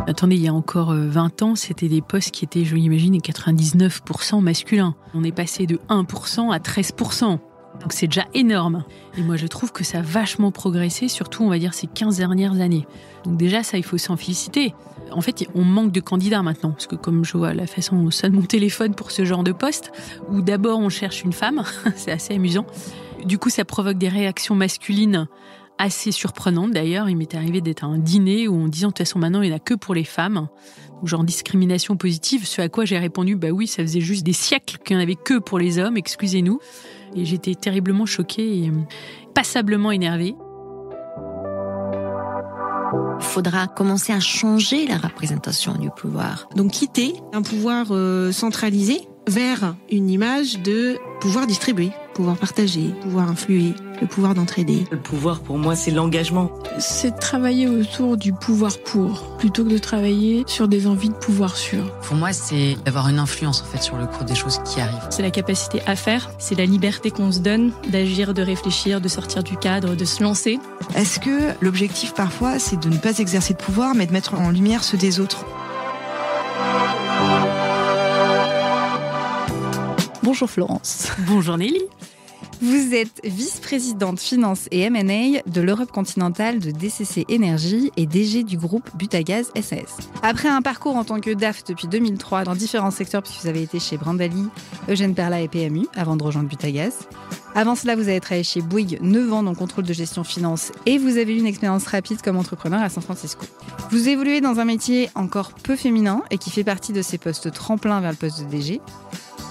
Attendez, il y a encore 20 ans, c'était des postes qui étaient, je l'imagine, 99% masculins. On est passé de 1% à 13%. Donc c'est déjà énorme. Et moi, je trouve que ça a vachement progressé, surtout, on va dire, ces 15 dernières années. Donc déjà, ça, il faut s'en féliciter. En fait, on manque de candidats maintenant. Parce que comme je vois la façon dont sonne mon téléphone pour ce genre de poste, où d'abord, on cherche une femme, c'est assez amusant. Du coup, ça provoque des réactions masculines assez surprenantes. D'ailleurs, il m'est arrivé d'être à un dîner où on disait, de toute façon, maintenant, il n'y en a que pour les femmes. Genre discrimination positive, ce à quoi j'ai répondu, bah oui, ça faisait juste des siècles qu'il n'y en avait que pour les hommes, excusez-nous. Et j'étais terriblement choquée et passablement énervée. Il faudra commencer à changer la représentation du pouvoir. Donc quitter un pouvoir centralisé vers une image de pouvoir distribuer, pouvoir partager, pouvoir influer, le pouvoir d'entraider. Le pouvoir, pour moi, c'est l'engagement. C'est de travailler autour du pouvoir pour, plutôt que de travailler sur des envies de pouvoir sur. Pour moi, c'est d'avoir une influence en fait sur le cours des choses qui arrivent. C'est la capacité à faire, c'est la liberté qu'on se donne d'agir, de réfléchir, de sortir du cadre, de se lancer. Est-ce que l'objectif parfois, c'est de ne pas exercer de pouvoir, mais de mettre en lumière ceux des autres ? Bonjour Florence. Bonjour Nelly. Vous êtes vice-présidente finance et M&A de l'Europe continentale de DCC Énergie et DG du groupe Butagaz SAS. Après un parcours en tant que DAF depuis 2003 dans différents secteurs, puisque vous avez été chez Brandali, Eugène Perla et PMU avant de rejoindre Butagaz. Avant cela, vous avez travaillé chez Bouygues 9 ans dans le contrôle de gestion finance et vous avez eu une expérience rapide comme entrepreneur à San Francisco. Vous évoluez dans un métier encore peu féminin et qui fait partie de ces postes tremplins vers le poste de DG,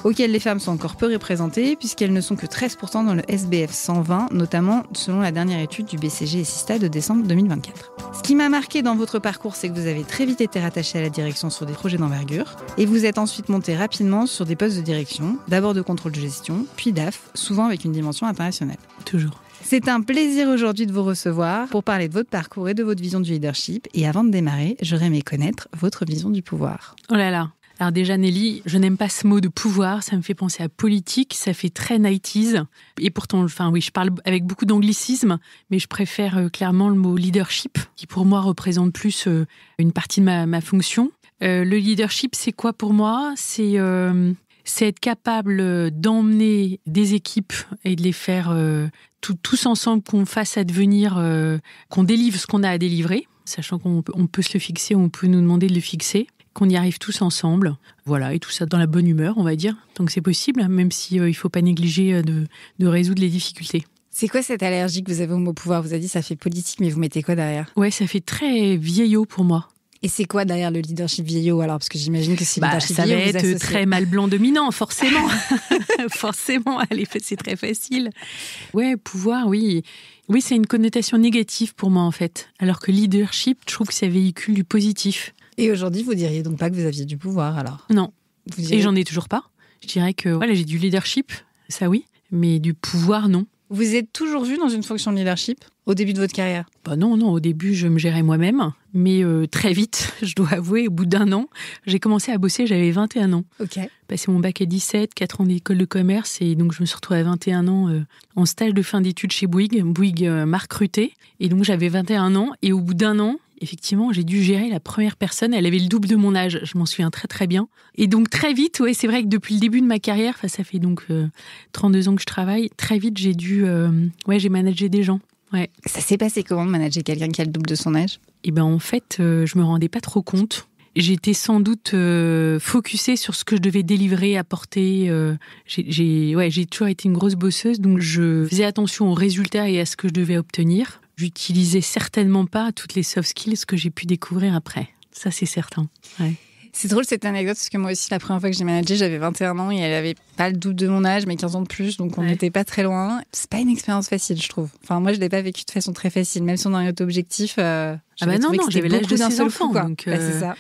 auxquels les femmes sont encore peu représentées puisqu'elles ne sont que 13% dans le SBF 120, notamment selon la dernière étude du BCG et Sista de décembre 2024. Ce qui m'a marqué dans votre parcours, c'est que vous avez très vite été rattaché à la direction sur des projets d'envergure et vous êtes ensuite monté rapidement sur des postes de direction, d'abord de contrôle de gestion, puis DAF, souvent avec une dimension internationale. Toujours. C'est un plaisir aujourd'hui de vous recevoir pour parler de votre parcours et de votre vision du leadership. Et avant de démarrer, j'aurais aimé connaître votre vision du pouvoir. Oh là là. Alors déjà Nelly, je n'aime pas ce mot de pouvoir, ça me fait penser à politique, ça fait très 90s. Et pourtant, enfin oui, je parle avec beaucoup d'anglicisme, mais je préfère clairement le mot leadership, qui pour moi représente plus une partie de ma fonction. Le leadership, c'est quoi pour moi ? C'est être capable d'emmener des équipes et de les faire tous ensemble, qu'on fasse advenir, qu'on délivre ce qu'on a à délivrer, sachant qu'on peut se le fixer, on peut nous demander de le fixer, qu'on y arrive tous ensemble. Voilà, et tout ça dans la bonne humeur, on va dire, tant que c'est possible, même si il ne faut pas négliger de résoudre les difficultés. C'est quoi cette allergie que vous avez au mot pouvoir ? Vous avez dit ça fait politique, mais vous mettez quoi derrière ? Ouais, ça fait très vieillot pour moi. Et c'est quoi derrière le leadership vieillot alors ? Parce que j'imagine que c'est leadership ça vieillot. Ça va être très mâle blanc dominant, forcément. Forcément, allez, c'est très facile. Ouais, pouvoir, oui. Oui, c'est une connotation négative pour moi, en fait. Alors que leadership, je trouve que ça véhicule du positif. Et aujourd'hui, vous diriez donc pas que vous aviez du pouvoir, alors ? Non. Et j'en ai toujours pas. Je dirais que voilà, j'ai du leadership, ça oui, mais du pouvoir, non. Vous êtes toujours vu dans une fonction de leadership au début de votre carrière ? Non. Au début, je me gérais moi-même. Mais très vite, je dois avouer, au bout d'un an, j'ai commencé à bosser, j'avais 21 ans. Ok. Passé mon bac à 17, 4 ans d'école de commerce. Et donc, je me suis retrouvée à 21 ans en stage de fin d'études chez Bouygues. Bouygues m'a recrutée. Et donc, j'avais 21 ans. Et au bout d'un an, effectivement, j'ai dû gérer la première personne. Elle avait le double de mon âge. Je m'en souviens très, très bien. Et donc, très vite, ouais, c'est vrai que depuis le début de ma carrière, ça fait donc 32 ans que je travaille, très vite, j'ai j'ai managé des gens. Ouais. Ça s'est passé comment de manager quelqu'un qui a le double de son âge ? Eh ben, en fait, je me rendais pas trop compte. J'étais sans doute focusée sur ce que je devais délivrer, apporter. J'ai toujours été une grosse bosseuse, donc je faisais attention aux résultats et à ce que je devais obtenir. J'utilisais certainement pas toutes les soft skills que j'ai pu découvrir après. Ça, c'est certain. Ouais. C'est drôle cette anecdote, parce que moi aussi, la première fois que j'ai managé, j'avais 21 ans et elle avait pas le double de mon âge, mais 15 ans de plus, donc on n'était pas très loin. C'est pas une expérience facile, je trouve. Enfin, moi, je l'ai pas vécu de façon très facile, même si on a un objectif. Non, j'avais l'âge de 6 enfants. Donc, c'est ça.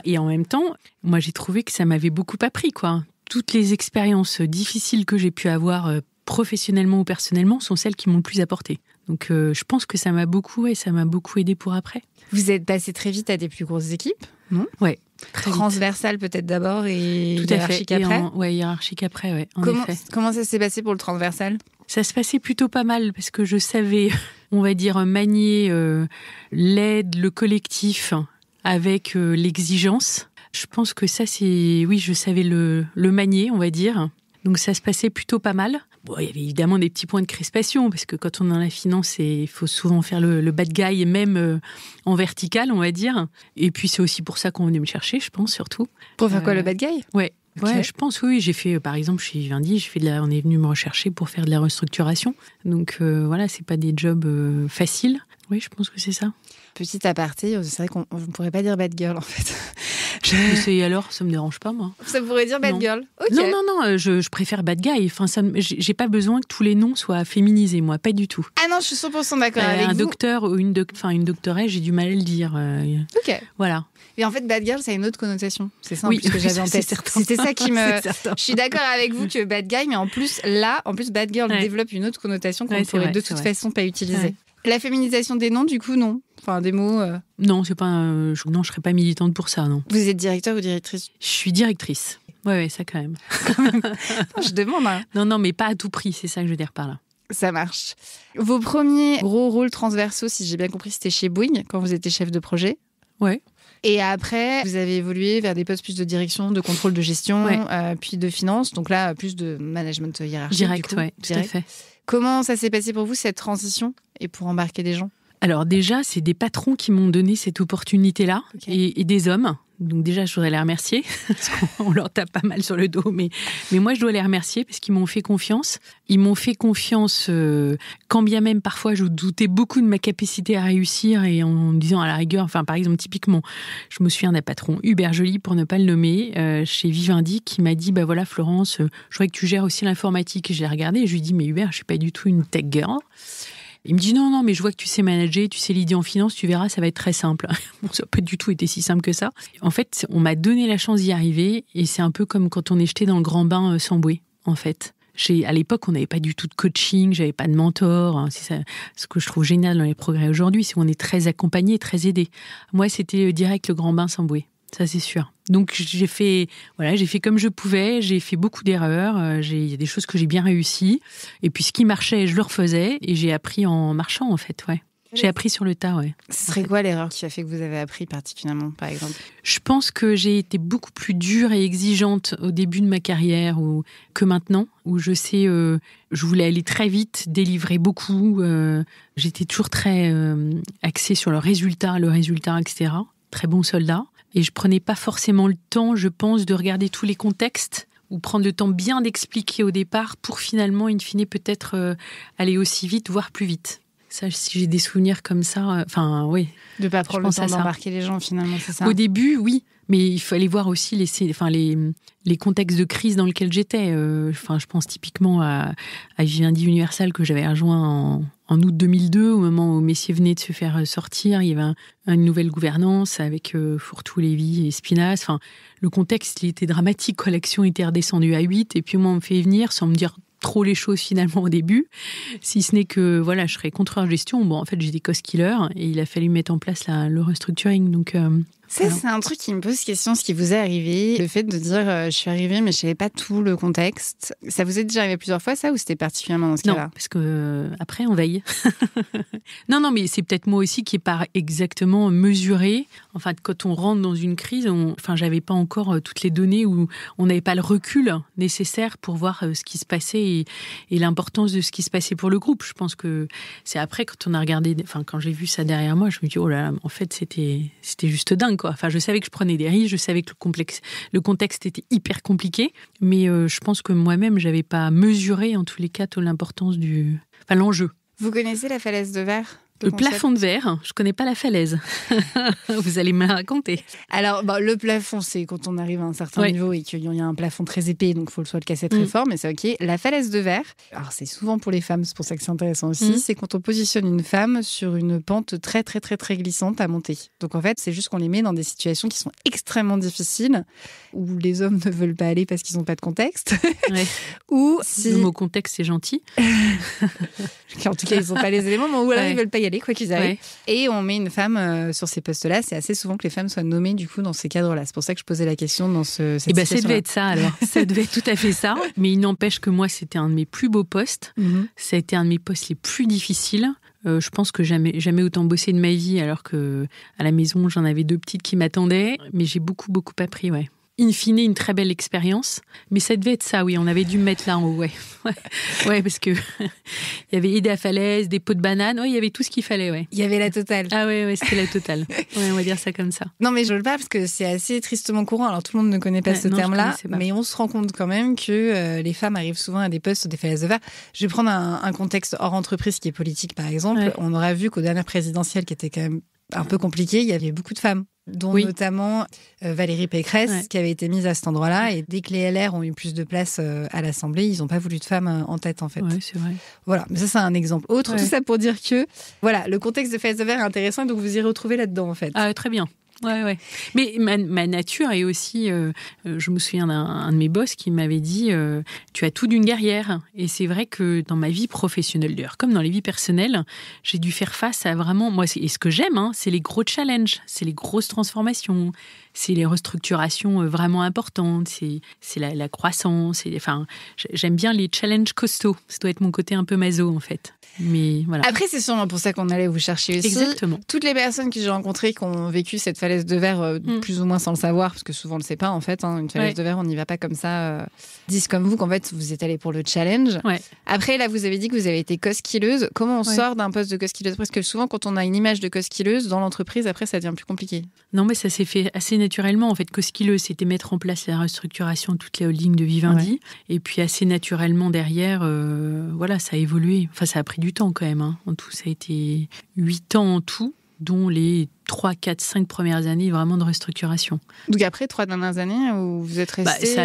Et en même temps, moi, j'ai trouvé que ça m'avait beaucoup appris, quoi. Toutes les expériences difficiles que j'ai pu avoir professionnellement ou personnellement sont celles qui m'ont le plus apporté. Donc, je pense que ça m'a beaucoup aidé pour après. Vous êtes passé très vite à des plus grosses équipes, non ? Ouais. Très transversal peut-être d'abord et tout hiérarchique à fait. après. Hiérarchique après, ouais. Comment ça s'est passé pour le transversal ? Ça se passait plutôt pas mal parce que je savais, on va dire, manier l'aide, le collectif avec l'exigence. Je pense que ça, je savais le manier, on va dire. Donc ça se passait plutôt pas mal. Bon, il y avait évidemment des petits points de crispation, parce que quand on est dans la finance, il faut souvent faire le bad guy, même en vertical, on va dire. Et puis c'est aussi pour ça qu'on venait me chercher, je pense, surtout. Pour faire quoi, le bad guy ? Ouais. Okay. Ouais, je pense, oui. J'ai fait, par exemple, chez Vivendi, on est venu me rechercher pour faire de la restructuration. Donc voilà, c'est pas des jobs faciles. Oui, je pense que c'est ça. Petit aparté, c'est vrai qu'on ne pourrait pas dire bad girl, en fait. Alors, ça me dérange pas, moi. Ça pourrait dire bad girl. Okay. Non, je préfère bad guy. Enfin, j'ai pas besoin que tous les noms soient féminisés, moi, pas du tout. Ah non, je suis 100% d'accord avec vous. Un docteur ou une doctoresse, j'ai du mal à le dire. Ok. Voilà. Et en fait, bad girl, ça a une autre connotation. C'est ça, en plus, que j'avais en tête. Certain. C'était ça qui me... Je suis d'accord avec vous que bad guy, mais en plus, bad girl développe une autre connotation qu'on pourrait de toute façon pas utiliser. Ouais. La féminisation des noms, du coup, non. Enfin, des mots... Non, c'est pas non, je serais pas militante pour ça, non. Vous êtes directeur ou directrice ? Je suis directrice. Ouais, ça quand même. Je demande. Hein. Non, mais pas à tout prix, c'est ça que je veux dire par là. Ça marche. Vos premiers gros rôles transversaux, si j'ai bien compris, c'était chez Bouygues, quand vous étiez chef de projet. Ouais. Et après, vous avez évolué vers des postes plus de direction, de contrôle de gestion, puis de finance. Donc là, plus de management hiérarchique. Direct, du coup. Tout à fait. Comment ça s'est passé pour vous, cette transition, et pour embarquer des gens ? Alors déjà, c'est des patrons qui m'ont donné cette opportunité-là, et des hommes. Donc déjà, je voudrais les remercier, parce qu'on leur tape pas mal sur le dos, mais moi, je dois les remercier parce qu'ils m'ont fait confiance. Ils m'ont fait confiance, quand bien même parfois, je doutais beaucoup de ma capacité à réussir, et en me disant à la rigueur, enfin par exemple, typiquement, je me souviens d'un patron Hubert Joly, pour ne pas le nommer, chez Vivendi, qui m'a dit, bah voilà Florence, je voudrais que tu gères aussi l'informatique. Et je l'ai regardé et je lui ai dit, mais Hubert, je suis pas du tout une tech girl. Il me dit non, mais je vois que tu sais manager, tu sais l'idée en finance, tu verras, ça va être très simple. Bon, ça n'a pas du tout été si simple que ça. En fait, on m'a donné la chance d'y arriver, et c'est un peu comme quand on est jeté dans le grand bain sans bouée, en fait. À l'époque, on n'avait pas du tout de coaching, j'avais pas de mentor. C'est ça, ce que je trouve génial dans les progrès aujourd'hui, c'est qu'on est très accompagné, très aidé. Moi, c'était direct le grand bain sans bouée. Ça, c'est sûr. Donc, j'ai fait comme je pouvais. J'ai fait beaucoup d'erreurs. Il y a des choses que j'ai bien réussies. Et puis, ce qui marchait, je le refaisais. Et j'ai appris en marchant, en fait, ouais. J'ai appris sur le tas, ouais. Ce serait quoi l'erreur qui a fait que vous avez appris particulièrement, par exemple ? Je pense que j'ai été beaucoup plus dure et exigeante au début de ma carrière que maintenant, où je sais, je voulais aller très vite, délivrer beaucoup. J'étais toujours très axée sur le résultat, etc. Très bon soldat. Et je prenais pas forcément le temps, je pense, de regarder tous les contextes, ou prendre le temps bien d'expliquer au départ pour finalement, in fine, peut-être aller aussi vite, voire plus vite. Ça, si j'ai des souvenirs comme ça, oui. De pas prendre le temps d'embarquer les gens, finalement, c'est ça ? Au début, oui. Mais il fallait voir aussi les contextes de crise dans lesquels j'étais. Je pense typiquement à Vivendi Universal, que j'avais rejoint en août 2002, au moment où Messier venait de se faire sortir. Il y avait une nouvelle gouvernance avec Fourtou, Lévy et Spinasse. Enfin, le contexte, il était dramatique. L'action était redescendue à 8. Et puis moi, on me fait venir sans me dire trop les choses finalement au début, si ce n'est que je serais contrôleur de gestion. Bon, en fait, j'étais cost killer et il a fallu mettre en place le restructuring. Donc, ça, c'est un truc qui me pose question, ce qui vous est arrivé. Le fait de dire je suis arrivée, mais je savais pas tout le contexte. Ça vous est déjà arrivé plusieurs fois, ça, ou c'était particulièrement dans ce cas-là ? Non, parce que après, on veille. Non, mais c'est peut-être moi aussi qui n'ai pas exactement mesuré. Enfin, quand on rentre dans une crise, j'avais pas encore toutes les données, où on n'avait pas le recul nécessaire pour voir ce qui se passait et l'importance de ce qui se passait pour le groupe. Je pense que c'est après, quand on a regardé, quand j'ai vu ça derrière moi, je me dis, oh là là, en fait, c'était juste dingue, quoi. Enfin, je savais que je prenais des risques, je savais que le contexte était hyper compliqué, mais je pense que moi-même, j'avais pas mesuré, en tous les cas, toute l'importance l'enjeu. Vous connaissez la falaise de verre ? Le plafond de verre, je connais pas la falaise. Vous allez me la raconter. Alors, le plafond, c'est quand on arrive à un certain niveau et qu'il y a un plafond très épais, donc il faut soit le casser très fort, mais c'est OK. La falaise de verre, alors c'est souvent pour les femmes, c'est pour ça que c'est intéressant aussi, c'est quand on positionne une femme sur une pente très, très, très, très glissante à monter. Donc en fait, c'est juste qu'on les met dans des situations qui sont extrêmement difficiles, où les hommes ne veulent pas aller parce qu'ils n'ont pas de contexte. Ou si... Le mot contexte, c'est gentil. En tout cas, ils n'ont pas les éléments, mais ou alors ils ne veulent pas y aller, quoi qu'ils arrivent. Et on met une femme sur ces postes-là. C'est assez souvent que les femmes soient nommées, du coup, dans ces cadres-là. C'est pour ça que je posais la question dans cette situation-là. Ça devait être ça, alors. Ça devait être tout à fait ça. Mais il n'empêche que moi, c'était un de mes plus beaux postes. Ça a été un de mes postes les plus difficiles. Je pense que jamais autant bossé de ma vie, alors que à la maison, j'en avais 2 petites qui m'attendaient. Mais j'ai beaucoup appris, In fine, une très belle expérience. Mais ça devait être ça, oui. On avait dû me mettre là en haut, Ouais, parce que il y avait des falaises, des pots de bananes. Il y avait tout ce qu'il fallait, Il y avait la totale. Ah ouais, c'était la totale. On va dire ça comme ça. Non, mais je le parle parce que c'est assez tristement courant. Alors, tout le monde ne connaît pas ce terme-là. Mais on se rend compte quand même que les femmes arrivent souvent à des postes sur des falaises de verre. Je vais prendre un contexte hors entreprise qui est politique, par exemple. On aura vu qu'aux dernières présidentielles, qui étaient quand même un peu compliquées, il y avait beaucoup de femmes, dont notamment Valérie Pécresse, qui avait été mise à cet endroit-là. Et dès que les LR ont eu plus de place à l'Assemblée, ils n'ont pas voulu de femmes en tête, en fait. Oui, c'est vrai. Voilà, mais ça, c'est un exemple autre. Tout ça pour dire que, le contexte de Falaise de Verre est intéressant, et donc vous y retrouvez là-dedans, en fait. Ah, très bien. Ouais. Mais ma nature est aussi... je me souviens d'un de mes boss qui m'avait dit tu as tout d'une guerrière. Et c'est vrai que dans ma vie professionnelle, d'ailleurs, comme dans les vies personnelles, j'ai dû faire face à vraiment... Moi, et ce que j'aime, c'est les gros challenges, c'est les grosses transformations, c'est les restructurations vraiment importantes, c'est la croissance. J'aime bien les challenges costauds. Ça doit être mon côté un peu maso, en fait. Mais voilà. Après, c'est sûrement pour ça qu'on allait vous chercher aussi. Exactement. Toutes les personnes que j'ai rencontrées qui ont vécu cette falaise de verre plus ou moins sans le savoir, parce que souvent on le sait pas en fait, une falaise de verre, on n'y va pas comme ça, disent comme vous qu'en fait vous êtes allés pour le challenge. Après, là, vous avez dit que vous avez été co-skilleuse. Comment on sort d'un poste de co-skilleuse? Parce que souvent, quand on a une image de co-skilleuse dans l'entreprise, après, ça devient plus compliqué. Non, mais ça s'est fait assez naturellement. En fait, co-skilleuse, c'était mettre en place la restructuration de toutes les holdings de Vivendi. Et puis, assez naturellement derrière, ça a évolué. Enfin, ça a pris du temps quand même. En tout, ça a été 8 ans en tout, dont les 3, 4, 5 premières années vraiment de restructuration. Donc après 3 dernières années où vous êtes resté... ça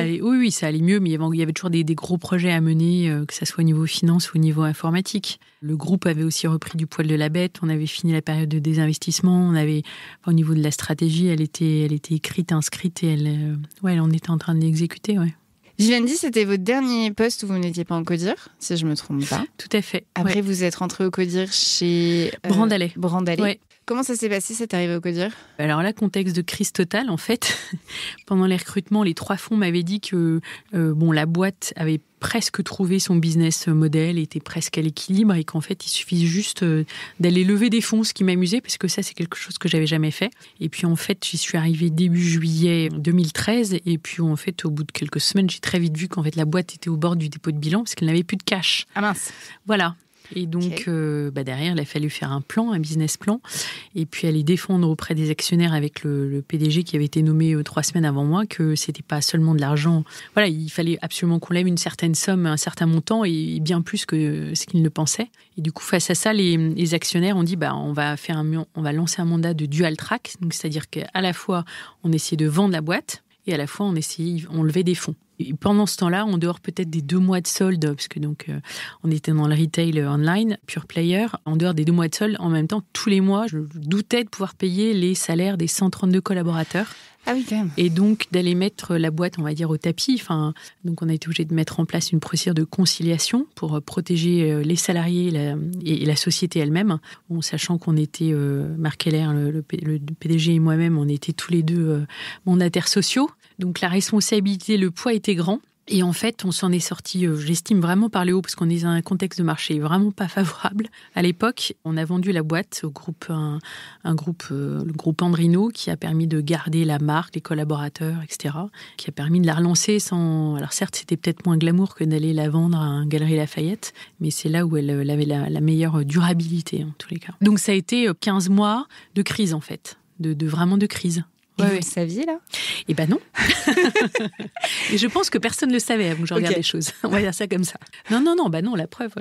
allait mieux, mais il y avait toujours des gros projets à mener, que ce soit au niveau finance ou au niveau informatique. Le groupe avait aussi repris du poil de la bête, on avait fini la période de désinvestissement, au niveau de la stratégie, elle était écrite, inscrite, et on était en train de l'exécuter, Vivendi, c'était votre dernier poste où vous n'étiez pas en Codir, si je ne me trompe pas. Tout à fait. Après, vous êtes rentré au Codir chez... Brandalais. Ouais. Comment ça s'est passé, cette arrivée au Codir? Alors là, contexte de crise totale, en fait. Pendant les recrutements, les 3 fonds m'avaient dit que la boîte avait presque trouvé son business model, était presque à l'équilibre et qu'en fait, il suffisait juste d'aller lever des fonds, ce qui m'amusait parce que ça, c'est quelque chose que j'avais jamais fait. Et puis en fait, j'y suis arrivée début juillet 2013 et puis en fait, au bout de quelques semaines, j'ai très vite vu qu'en fait, la boîte était au bord du dépôt de bilan parce qu'elle n'avait plus de cash. Ah mince. Voilà. Et donc, derrière, il a fallu faire un business plan, et puis aller défendre auprès des actionnaires avec le PDG qui avait été nommé 3 semaines avant moi, que c'était pas seulement de l'argent. Voilà, il fallait absolument qu'on lève une certaine somme, un certain montant, et bien plus que ce qu'ils ne pensaient. Et du coup, face à ça, les actionnaires ont dit, on va lancer un mandat de dual track, donc c'est-à-dire qu'à la fois, on essayait de vendre la boîte, et à la fois, on levait des fonds. Et pendant ce temps-là, en dehors peut-être des 2 mois de solde, parce que donc on était dans le retail online, pure player, en dehors des 2 mois de solde, en même temps, tous les mois, je doutais de pouvoir payer les salaires des 132 collaborateurs. Ah oui, quand même. Et donc, d'aller mettre la boîte, on va dire, au tapis. Donc, on a été obligé de mettre en place une procédure de conciliation pour protéger les salariés et la société elle-même. Sachant qu'on était, Marc Heller, le PDG et moi-même, on était tous les 2 mandataires sociaux. Donc, la responsabilité, le poids était grand. Et en fait, on s'en est sorti, j'estime, vraiment par le haut, parce qu'on est dans un contexte de marché vraiment pas favorable. À l'époque, on a vendu la boîte au groupe, le groupe Andrino, qui a permis de garder la marque, les collaborateurs, etc., qui a permis de la relancer sans... Alors certes, c'était peut-être moins glamour que d'aller la vendre à un Galeries Lafayette, mais c'est là où elle avait la meilleure durabilité, en tous les cas. Donc ça a été 15 mois de crise, en fait, vraiment de crise. Et vous le saviez, là? Eh ben non. Et je pense que personne ne le savait avant que je regarde les choses. On va dire ça comme ça. Non, la preuve,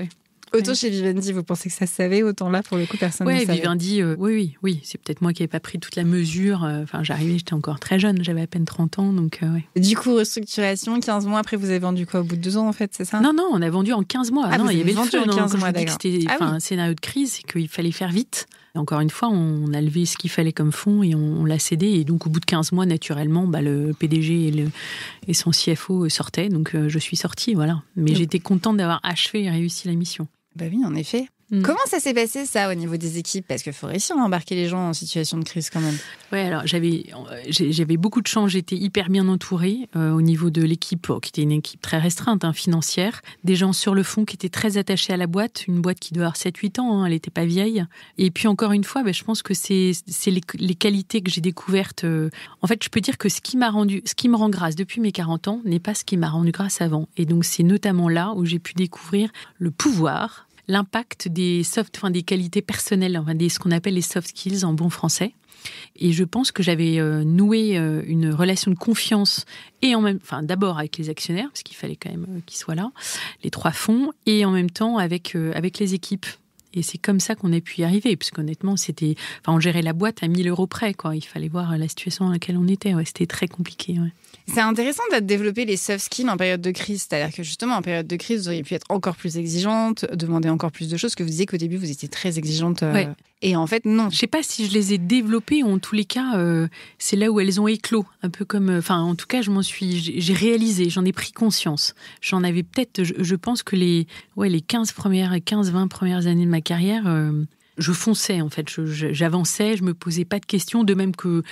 Autant chez Vivendi, vous pensez que ça se savait, autant là, pour le coup, personne ne savait. Vivendi, oui. C'est peut-être moi qui n'avais pas pris toute la mesure. J'arrivais, j'étais encore très jeune, j'avais à peine 30 ans, donc ouais. Du coup, restructuration, 15 mois après, vous avez vendu quoi, au bout de 2 ans, en fait, c'est ça? Non, on a vendu en 15 mois. Non, il y avait vendu le feu, en 15 mois, d'accord. C'était un scénario de crise, c'est qu'il fallait faire vite. Et encore une fois, on a levé ce qu'il fallait comme fonds et on l'a cédé. Et donc, au bout de 15 mois, naturellement, le PDG et son CFO sortaient. Donc, je suis sortie, voilà. Mais j'étais contente d'avoir achevé et réussi la mission. Bah oui, en effet. Comment ça s'est passé, ça, au niveau des équipes? Parce qu'il faut réussir à embarquer les gens en situation de crise, quand même. Ouais, alors j'avais beaucoup de chance. J'étais hyper bien entourée au niveau de l'équipe, qui était une équipe très restreinte, financière. Des gens sur le fond qui étaient très attachés à la boîte. Une boîte qui doit avoir 7-8 ans, elle n'était pas vieille. Et puis, encore une fois, je pense que c'est les qualités que j'ai découvertes. En fait, je peux dire que ce qui me rend grâce depuis mes 40 ans n'est pas ce qui m'a rendu grâce avant. Et donc, c'est notamment là où j'ai pu découvrir le pouvoir, l'impact des des qualités personnelles, ce qu'on appelle les soft skills en bon français. Et je pense que j'avais noué une relation de confiance d'abord avec les actionnaires, parce qu'il fallait quand même qu'ils soient là, les 3 fonds, et en même temps avec les équipes. Et c'est comme ça qu'on a pu y arriver, parce qu'honnêtement, on gérait la boîte à 1 000 € près, quoi. Il fallait voir la situation dans laquelle on était. Ouais, c'était très compliqué. Ouais. C'est intéressant de développer les soft skills en période de crise. C'est-à-dire que justement, en période de crise, vous auriez pu être encore plus exigeante, demander encore plus de choses, que vous disiez qu'au début, vous étiez très exigeante. Ouais. Et en fait, non. Je ne sais pas si je les ai développées, ou en tous les cas, c'est là où elles ont éclos. Un peu comme... en tout cas, j'ai réalisé, j'en ai pris conscience. J'en avais peut-être... Je pense que les 15-20 premières années de ma carrière... je fonçais, en fait. J'avançais, je me posais pas de questions, de même que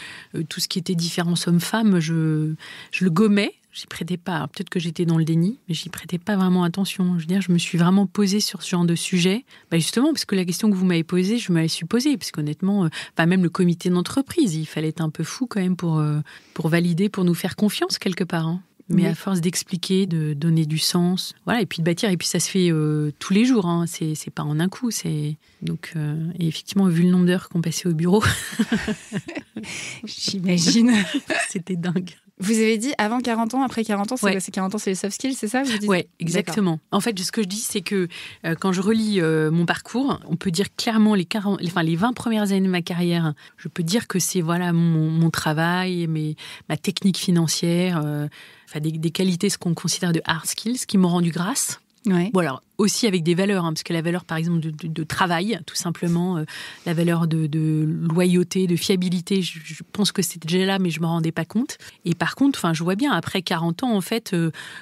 tout ce qui était différence homme-femme, je le gommais. J'y prêtais pas. Peut-être que j'étais dans le déni, mais j'y prêtais pas vraiment attention. Je veux dire, je me suis vraiment posée sur ce genre de sujet. Justement, parce que la question que vous m'avez posée, je me la suis posée. Parce qu'honnêtement, même le comité d'entreprise, il fallait être un peu fou quand même pour valider, pour nous faire confiance quelque part. Mais à force d'expliquer, de donner du sens, voilà, et puis de bâtir, et puis ça se fait tous les jours, c'est pas en un coup, donc et effectivement, vu le nombre d'heures qu'on passait au bureau, j'imagine, c'était dingue. Vous avez dit avant 40 ans, après 40 ans, c'est 40 ans, c'est les soft skills, c'est ça? Oui, exactement. D'accord. En fait, ce que je dis, c'est que quand je relis mon parcours, on peut dire clairement les 20 premières années de ma carrière, je peux dire que c'est mon travail, ma technique financière, des qualités, ce qu'on considère de hard skills, qui m'ont rendu grâce. Ouais. Bon, alors, aussi avec des valeurs, parce que la valeur, par exemple, de travail, tout simplement, la valeur de loyauté, de fiabilité, je pense que c'était déjà là, mais je ne me rendais pas compte. Et par contre, je vois bien, après 40 ans, en fait,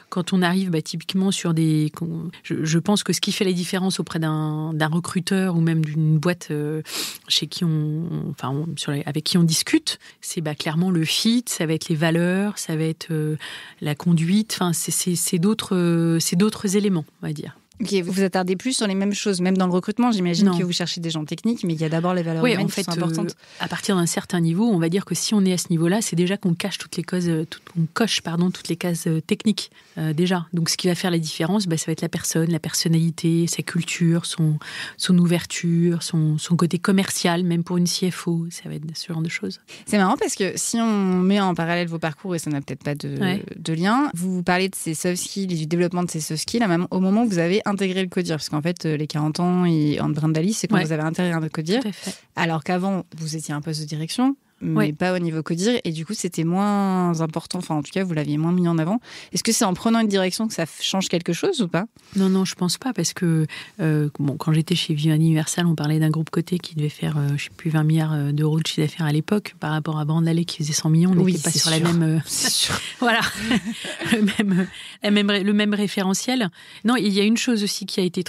quand on arrive typiquement sur des... Je pense que ce qui fait la différence auprès d'un recruteur ou même d'une boîte avec qui on discute, c'est clairement le fit, ça va être les valeurs, ça va être la conduite, c'est d'autres éléments, on va dire. Ok, vous vous attardez plus sur les mêmes choses, même dans le recrutement, j'imine que vous cherchez des gens techniques, mais il y a d'abord les valeurs humaines qui sont importantes. À partir d'un certain niveau, on va dire que si on est à ce niveau-là, c'est déjà qu'on coche toutes les cases techniques déjà. Donc ce qui va faire la différence, ça va être la personne, la personnalité, sa culture, son ouverture, son côté commercial, même pour une CFO, ça va être ce genre de choses. C'est marrant parce que si on met en parallèle vos parcours, et ça n'a peut-être pas de lien, vous parlez de ces soft skills et du développement de ces soft skills au moment où vous avez intégré le Codir, parce qu'en fait, les 40 ans en Brandali, c'est quand vous avez intégré un Codir, alors qu'avant, vous étiez un poste de direction, mais pas au niveau Codir, et du coup, c'était moins important, en tout cas, vous l'aviez moins mis en avant. Est-ce que c'est en prenant une direction que ça change quelque chose ou pas? Non, je pense pas, parce que quand j'étais chez Vivendi Universal, on parlait d'un groupe coté qui devait faire, 20 milliards d'euros de chiffre d'affaires à l'époque, par rapport à Brandali qui faisait 100 millions, on n'était pas sur la même... C'est sûr. Voilà, le même référentiel. Non, il y a une chose aussi qui a été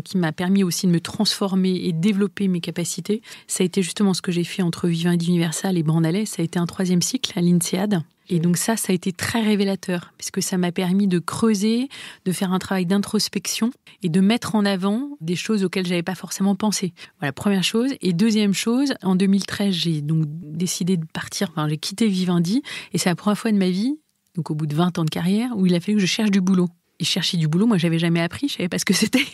qui m'a permis aussi de me transformer et développer mes capacités. Ça a été justement ce que j'ai fait entre Vivendi Universal et Brandalais. Ça a été un 3e cycle à l'INSEAD. Et donc ça a été très révélateur, puisque ça m'a permis de creuser, de faire un travail d'introspection et de mettre en avant des choses auxquelles j'avais pas forcément pensé. Voilà, première chose. Et deuxième chose, en 2013, j'ai donc décidé de partir, j'ai quitté Vivendi, et c'est la première fois de ma vie, donc au bout de 20 ans de carrière, où il a fallu que je cherche du boulot. et chercher du boulot. Moi, j'avais jamais appris, je savais pas ce que c'était.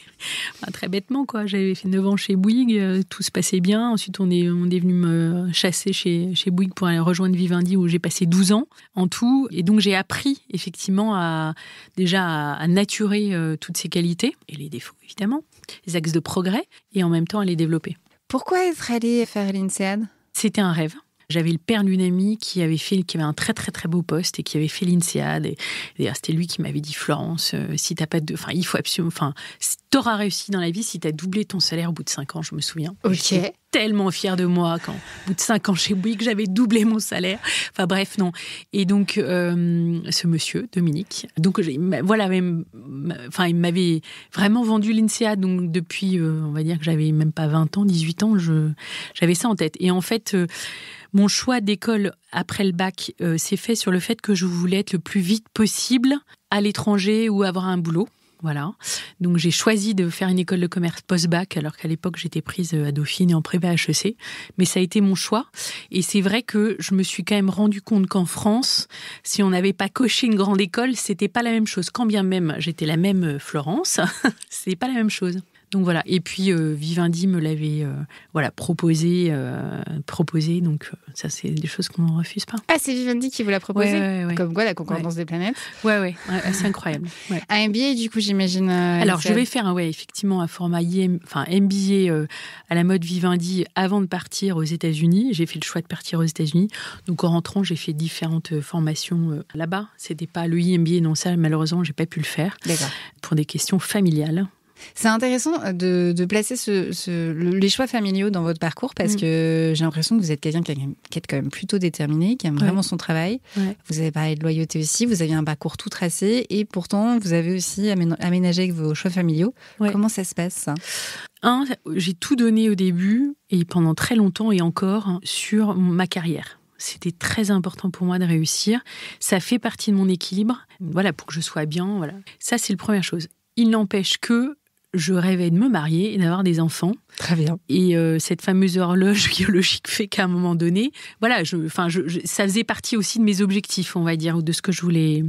Enfin, très bêtement, quoi. J'avais fait 9 ans chez Bouygues, tout se passait bien. Ensuite, on est venu me chasser chez Bouygues pour aller rejoindre Vivendi, où j'ai passé 12 ans en tout. Et donc, j'ai appris effectivement à naturer toutes ces qualités et les défauts, évidemment, les axes de progrès, et en même temps à les développer. Pourquoi être allé faire l'INSEAD ? C'était un rêve. J'avais le père d'une amie qui avait un très très très beau poste et qui avait fait l'INSEAD. Et d'ailleurs, c'était lui qui m'avait dit, Florence, si t'as pas il faut absolument, t'auras réussi dans la vie si t'as doublé ton salaire au bout de 5 ans, je me souviens. Ok. J'étais tellement fière de moi quand, au bout de 5 ans chez Bouygues, j'avais doublé mon salaire. Enfin bref, non. Et donc, ce monsieur, Dominique, donc il m'avait vraiment vendu l'INSEAD. Donc depuis, on va dire que j'avais même pas 20 ans, 18 ans, j'avais ça en tête. Et en fait, mon choix d'école après le bac s'est fait sur le fait que je voulais être le plus vite possible à l'étranger ou avoir un boulot. Voilà. Donc, j'ai choisi de faire une école de commerce post-bac, alors qu'à l'époque, j'étais prise à Dauphine et en prépa HEC. Mais ça a été mon choix. Et c'est vrai que je me suis quand même rendu compte qu'en France, si on n'avait pas coché une grande école, c'était pas la même chose. Quand bien même j'étais la même Florence, c'est pas la même chose. Donc voilà. Et puis Vivendi me l'avait proposé. Donc ça, c'est des choses qu'on ne refuse pas. Ah, c'est Vivendi qui vous l'a proposé. Ouais. Comme quoi, la concordance des planètes. Ouais, c'est incroyable. Ouais. Un MBA, du coup, j'imagine. Alors, je vais faire effectivement un format MBA à la mode Vivendi avant de partir aux États-Unis. J'ai fait le choix de partir aux États-Unis. Donc, en rentrant, j'ai fait différentes formations là-bas. C'était pas le MBA, non, ça, malheureusement, j'ai pas pu le faire. D'accord. Pour des questions familiales. C'est intéressant de placer les choix familiaux dans votre parcours parce que j'ai l'impression que vous êtes quelqu'un qui est quand même plutôt déterminé, qui aime vraiment son travail. Ouais. Vous avez parlé de loyauté aussi, vous aviez un parcours tout tracé et pourtant vous avez aussi aménagé avec vos choix familiaux. Ouais. Comment ça se passe, ça ? J'ai tout donné au début et pendant très longtemps et encore sur ma carrière. C'était très important pour moi de réussir. Ça fait partie de mon équilibre. Voilà, pour que je sois bien. Voilà. Ça, c'est la première chose. Il n'empêche que je rêvais de me marier et d'avoir des enfants. Très bien. Et cette fameuse horloge biologique fait qu'à un moment donné, voilà, ça faisait partie aussi de mes objectifs, on va dire, ou de ce que je voulais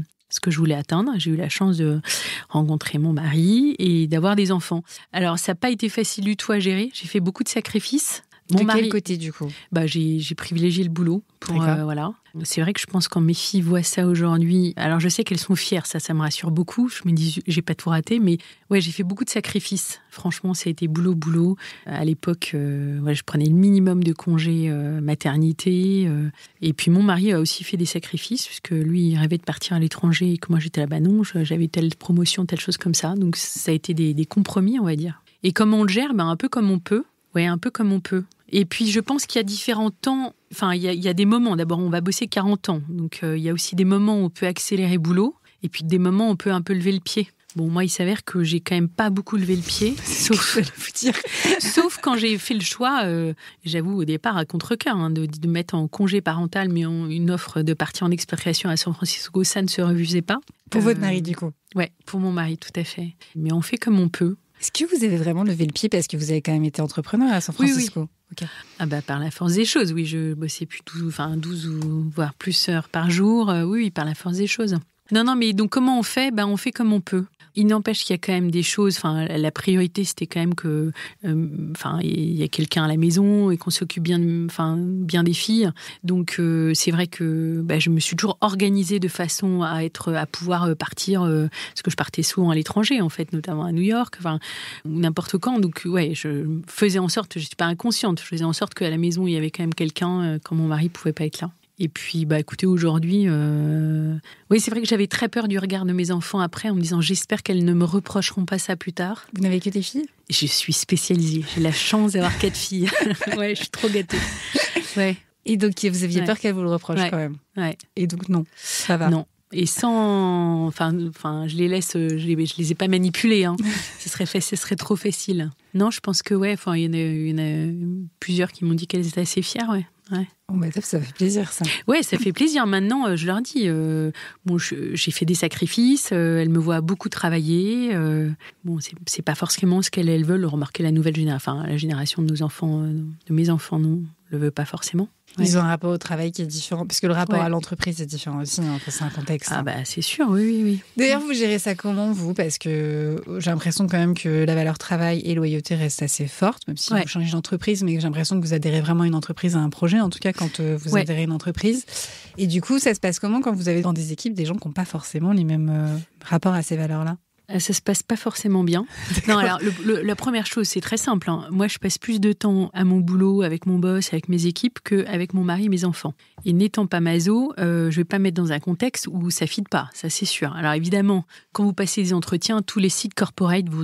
atteindre. J'ai eu la chance de rencontrer mon mari et d'avoir des enfants. Alors, ça n'a pas été facile du tout à gérer. J'ai fait beaucoup de sacrifices. De quel côté, du coup ? J'ai privilégié le boulot. Voilà. C'est vrai que je pense quand mes filles voient ça aujourd'hui, alors je sais qu'elles sont fières, ça me rassure beaucoup. Je me dis, j'ai pas tout raté, mais ouais, j'ai fait beaucoup de sacrifices. Franchement, ça a été boulot. À l'époque, je prenais le minimum de congés maternité. Et puis mon mari a aussi fait des sacrifices, puisque lui, il rêvait de partir à l'étranger et que moi, j'étais là-bas, non, j'avais telle promotion, telle chose comme ça. Donc ça a été des compromis, on va dire. Et comment on le gère ? Un peu comme on peut. Ouais, un peu comme on peut. Et puis, je pense qu'il y a différents temps. Enfin, il y a des moments. D'abord, on va bosser 40 ans. Donc, il y a aussi des moments où on peut accélérer boulot. Et puis, des moments où on peut un peu lever le pied. Bon, moi, il s'avère que j'ai quand même pas beaucoup levé le pied. Sauf quand j'ai fait le choix, j'avoue, au départ, à contre-cœur, de mettre en congé parental, mais une offre de partir en expatriation à San Francisco, ça ne se refusait pas. Pour votre mari, du coup ? Ouais, pour mon mari, tout à fait. Mais on fait comme on peut. Est-ce que vous avez vraiment levé le pied parce que vous avez quand même été entrepreneur à San Francisco ? Oui. Okay. Par la force des choses, oui. Je bossais plus 12 ou voire plus heures par jour. Oui, par la force des choses. Non, mais donc comment on fait ? On fait comme on peut. Il n'empêche qu'il y a quand même des choses. Enfin, la priorité, c'était quand même que, il y a quelqu'un à la maison et qu'on s'occupe bien des filles. Donc, c'est vrai que je me suis toujours organisée de façon à pouvoir partir, parce que je partais souvent à l'étranger, en fait, notamment à New York, ou n'importe quand. Donc, ouais, je faisais en sorte, je suis pas inconsciente, je faisais en sorte qu'à la maison, il y avait quand même quelqu'un quand mon mari pouvait pas être là. Et puis, écoutez, aujourd'hui, oui, c'est vrai que j'avais très peur du regard de mes enfants après, en me disant, j'espère qu'elles ne me reprocheront pas ça plus tard. Vous n'avez que des filles ? Je suis spécialisée. J'ai la chance d'avoir 4 filles. Ouais, je suis trop gâtée. Ouais. Et donc, vous aviez peur qu'elles vous le reprochent quand même ? Ouais. Et donc, non, ça va ? Non. Et sans... je les laisse... Je les ai pas manipulées. Ce serait trop facile. Non, je pense que, il y en a plusieurs qui m'ont dit qu'elles étaient assez fières, ouais. Oh, ça fait plaisir, ça. Ouais, ça fait plaisir. Maintenant, je leur dis, j'ai fait des sacrifices, elles me voient beaucoup travailler. C'est pas forcément ce qu'elles veulent remarquer la nouvelle génération, la génération de nos enfants, de mes enfants, non. le veut pas forcément. Ouais. Ils ont un rapport au travail qui est différent, parce que le rapport Ouais. à l'entreprise est différent aussi, hein, c'est un contexte. Ah bah c'est sûr, oui. D'ailleurs, vous gérez ça comment, vous ? Parce que j'ai l'impression quand même que la valeur travail et loyauté restent assez fortes, même si Ouais. vous changez d'entreprise, mais j'ai l'impression que vous adhérez vraiment à une entreprise, à un projet, en tout cas quand vous Ouais. adhérez à une entreprise. Et du coup, ça se passe comment quand vous avez dans des équipes des gens qui n'ont pas forcément les mêmes rapports à ces valeurs-là ? Ça se passe pas forcément bien. Non, alors la première chose, c'est très simple. Hein. Moi, je passe plus de temps à mon boulot, avec mon boss, avec mes équipes, qu'avec mon mari et mes enfants. Et n'étant pas maso, je vais pas mettre dans un contexte où ça fit pas, ça c'est sûr. Alors évidemment, quand vous passez des entretiens, tous les sites corporate vous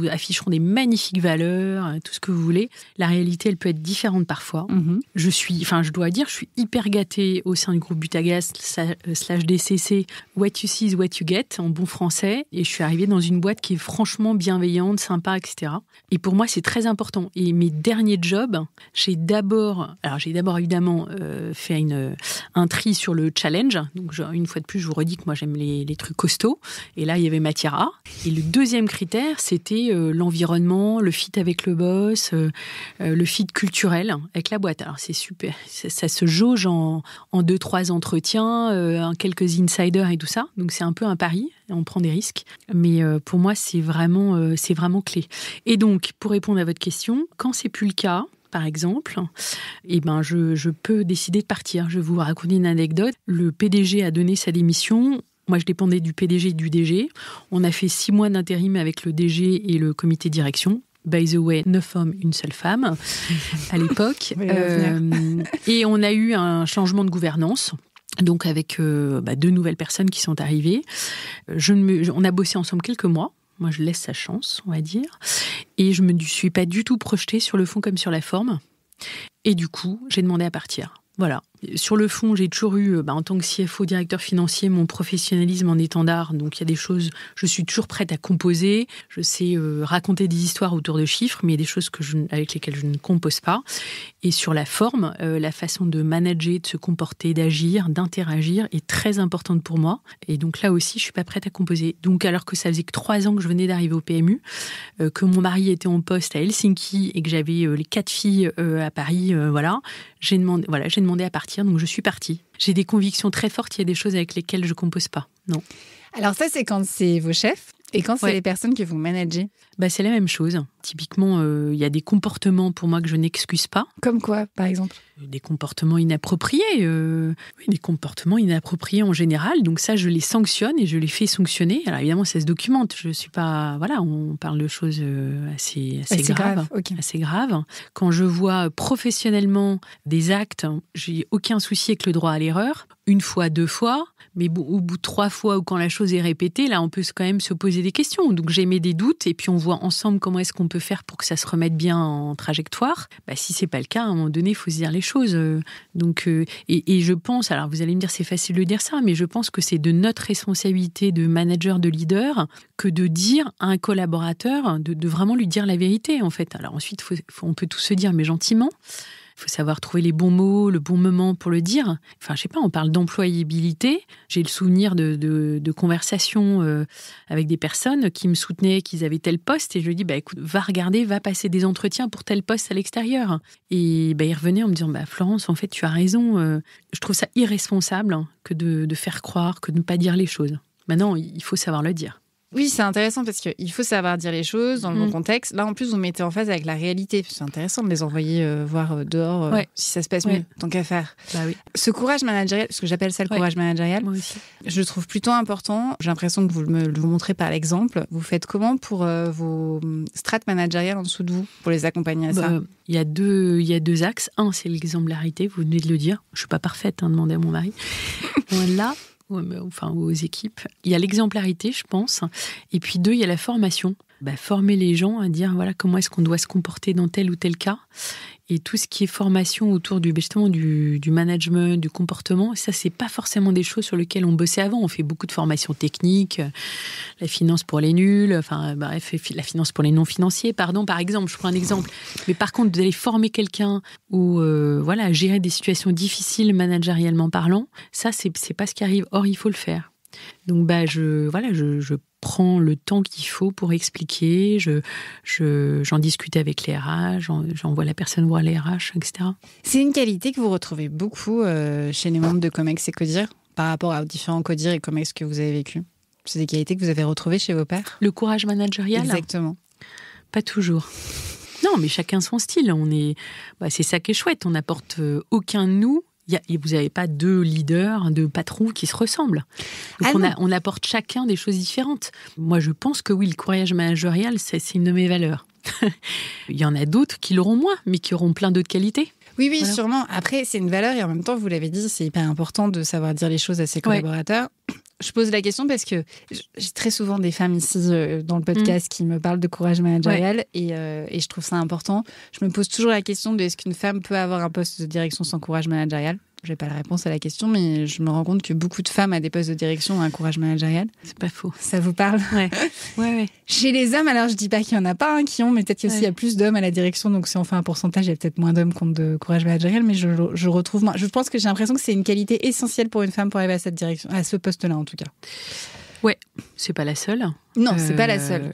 afficheront des magnifiques valeurs, tout ce que vous voulez. La réalité, elle peut être différente parfois. Je dois dire, je suis hyper gâtée au sein du groupe Butagaz /DCC. What you see is what you get, en bon français. Et je suis arrivée dans une boîte qui est franchement bienveillante, sympa, etc. Et pour moi, c'est très important. Et mes derniers jobs, j'ai d'abord évidemment fait un tri sur le challenge. Donc, une fois de plus, je vous redis que moi, j'aime les trucs costauds. Et là, il y avait matière à. Et le deuxième critère, c'était l'environnement, le fit avec le boss, le fit culturel avec la boîte. Alors, c'est super. Ça se jauge en 2-3 entretiens, quelques insiders et tout ça. Donc, c'est un peu un pari. On prend des risques. Mais pour moi, c'est vraiment clé. Et donc, pour répondre à votre question, quand c'est plus le cas, par exemple, je peux décider de partir. Je vais vous raconter une anecdote. Le PDG a donné sa démission. Moi, je dépendais du PDG et du DG. On a fait 6 mois d'intérim avec le DG et le comité de direction. By the way, 9 hommes, une seule femme à l'époque. Et on a eu un changement de gouvernance. Donc avec 2 nouvelles personnes qui sont arrivées. On a bossé ensemble quelques mois. Moi, je laisse sa chance, on va dire. Et je ne me suis pas du tout projetée sur le fond comme sur la forme. Et du coup, j'ai demandé à partir. Voilà. Sur le fond, j'ai toujours eu, en tant que CFO, directeur financier, mon professionnalisme en étendard. Donc, il y a des choses, je suis toujours prête à composer. Je sais raconter des histoires autour de chiffres, mais il y a des choses avec lesquelles je ne compose pas. Et sur la forme, la façon de manager, de se comporter, d'agir, d'interagir est très importante pour moi. Et donc là aussi, je suis pas prête à composer. Donc, alors que ça faisait que 3 ans que je venais d'arriver au PMU, que mon mari était en poste à Helsinki et que j'avais les 4 filles à Paris, j'ai demandé à partir. Donc, je suis partie. J'ai des convictions très fortes. Il y a des choses avec lesquelles je ne compose pas. Non. Alors ça, c'est quand c'est vos chefs et quand c'est les personnes que vous managez. C'est la même chose. Typiquement, il y a des comportements pour moi que je n'excuse pas. Comme quoi, par exemple ? Des comportements inappropriés. Des comportements inappropriés en général. Donc ça, je les sanctionne et je les fais sanctionner. Alors évidemment, ça se documente. Je suis pas... on parle de choses assez graves. Okay. Assez graves. Quand je vois professionnellement des actes, j'ai aucun souci avec le droit à l'erreur. 1 fois, 2 fois. Mais au bout de 3 fois ou quand la chose est répétée, là, on peut quand même se poser des questions. Donc j'émets des doutes et puis on voit ensemble comment est-ce qu'on peut faire pour que ça se remette bien en trajectoire. Si c'est pas le cas, à un moment donné, il faut se dire les choses. Et je pense, alors vous allez me dire c'est facile de dire ça, mais je pense que c'est de notre responsabilité de manager, de leader, que de dire à un collaborateur, de vraiment lui dire la vérité en fait. Alors ensuite, on peut tout se dire, mais gentiment. Il faut savoir trouver les bons mots, le bon moment pour le dire. Enfin, je sais pas, on parle d'employabilité. J'ai le souvenir de conversations avec des personnes qui me soutenaient qu'ils avaient tel poste. Et je lui dis, écoute, va regarder, va passer des entretiens pour tel poste à l'extérieur. Et ils revenaient en me disant, Florence, en fait, tu as raison. Je trouve ça irresponsable que de faire croire, que de ne pas dire les choses. Maintenant, il faut savoir le dire. Oui, c'est intéressant parce qu'il faut savoir dire les choses dans le bon contexte. Là, en plus, vous mettez en phase avec la réalité. C'est intéressant de les envoyer voir dehors si ça se passe mieux, tant qu'à faire. Oui. Ce courage managérial, parce que j'appelle ça le courage managérial, moi aussi. Je le trouve plutôt important. J'ai l'impression que vous me le montrez par l'exemple. Vous faites comment pour vos strates managériales en dessous de vous, pour les accompagner à ça ? Il y a 2 axes. Un, c'est l'exemplarité, vous venez de le dire. Je ne suis pas parfaite, demandez à mon mari. Là, aux équipes. Il y a l'exemplarité, je pense. Et puis 2, il y a la formation. Former les gens à dire comment est-ce qu'on doit se comporter dans tel ou tel cas. Et tout ce qui est formation autour du management, du comportement, ça, c'est pas forcément des choses sur lesquelles on bossait avant. On fait beaucoup de formations techniques, la finance pour les nuls, la finance pour les non-financiers, par exemple, je prends un exemple. Mais par contre, vous allez former quelqu'un ou à gérer des situations difficiles managérialement parlant, ça, c'est pas ce qui arrive. Or, il faut le faire. Donc, je prends le temps qu'il faut pour expliquer, j'en discute avec les RH, j'envoie la personne voir les RH, etc. C'est une qualité que vous retrouvez beaucoup chez les membres de Comex et Codir par rapport aux différents Codir et Comex que vous avez vécu. C'est des qualités que vous avez retrouvées chez vos pairs? Le courage managérial? Exactement. Pas toujours. Non, mais chacun son style. C'est ça qui est chouette. On n'apporte aucun de nous. Vous n'avez pas 2 leaders, 2 patrons qui se ressemblent. Donc on apporte chacun des choses différentes. Moi, je pense que oui, le courage managérial, c'est une de mes valeurs. Il y en a d'autres qui l'auront moins, mais qui auront plein d'autres qualités. Oui, voilà. Sûrement. Après, c'est une valeur et en même temps, vous l'avez dit, c'est hyper important de savoir dire les choses à ses collaborateurs. Ouais. Je pose la question parce que j'ai très souvent des femmes ici dans le podcast qui me parlent de courage managérial et je trouve ça important. Je me pose toujours la question de est-ce qu'une femme peut avoir un poste de direction sans courage managérial? Je n'ai pas la réponse à la question, mais je me rends compte que beaucoup de femmes à des postes de direction ont un courage managérial. C'est pas faux. Ça vous parle? Ouais. Chez les hommes, alors je dis pas qu'il y en a pas qui ont, mais peut-être qu'il y a plus d'hommes à la direction. Donc si on fait un pourcentage, il y a peut-être moins d'hommes qui ont de courage managérial, mais je retrouve moins. Je pense que j'ai l'impression que c'est une qualité essentielle pour une femme pour arriver à cette direction, à ce poste-là en tout cas. Ouais, c'est pas la seule. Non, c'est pas la seule.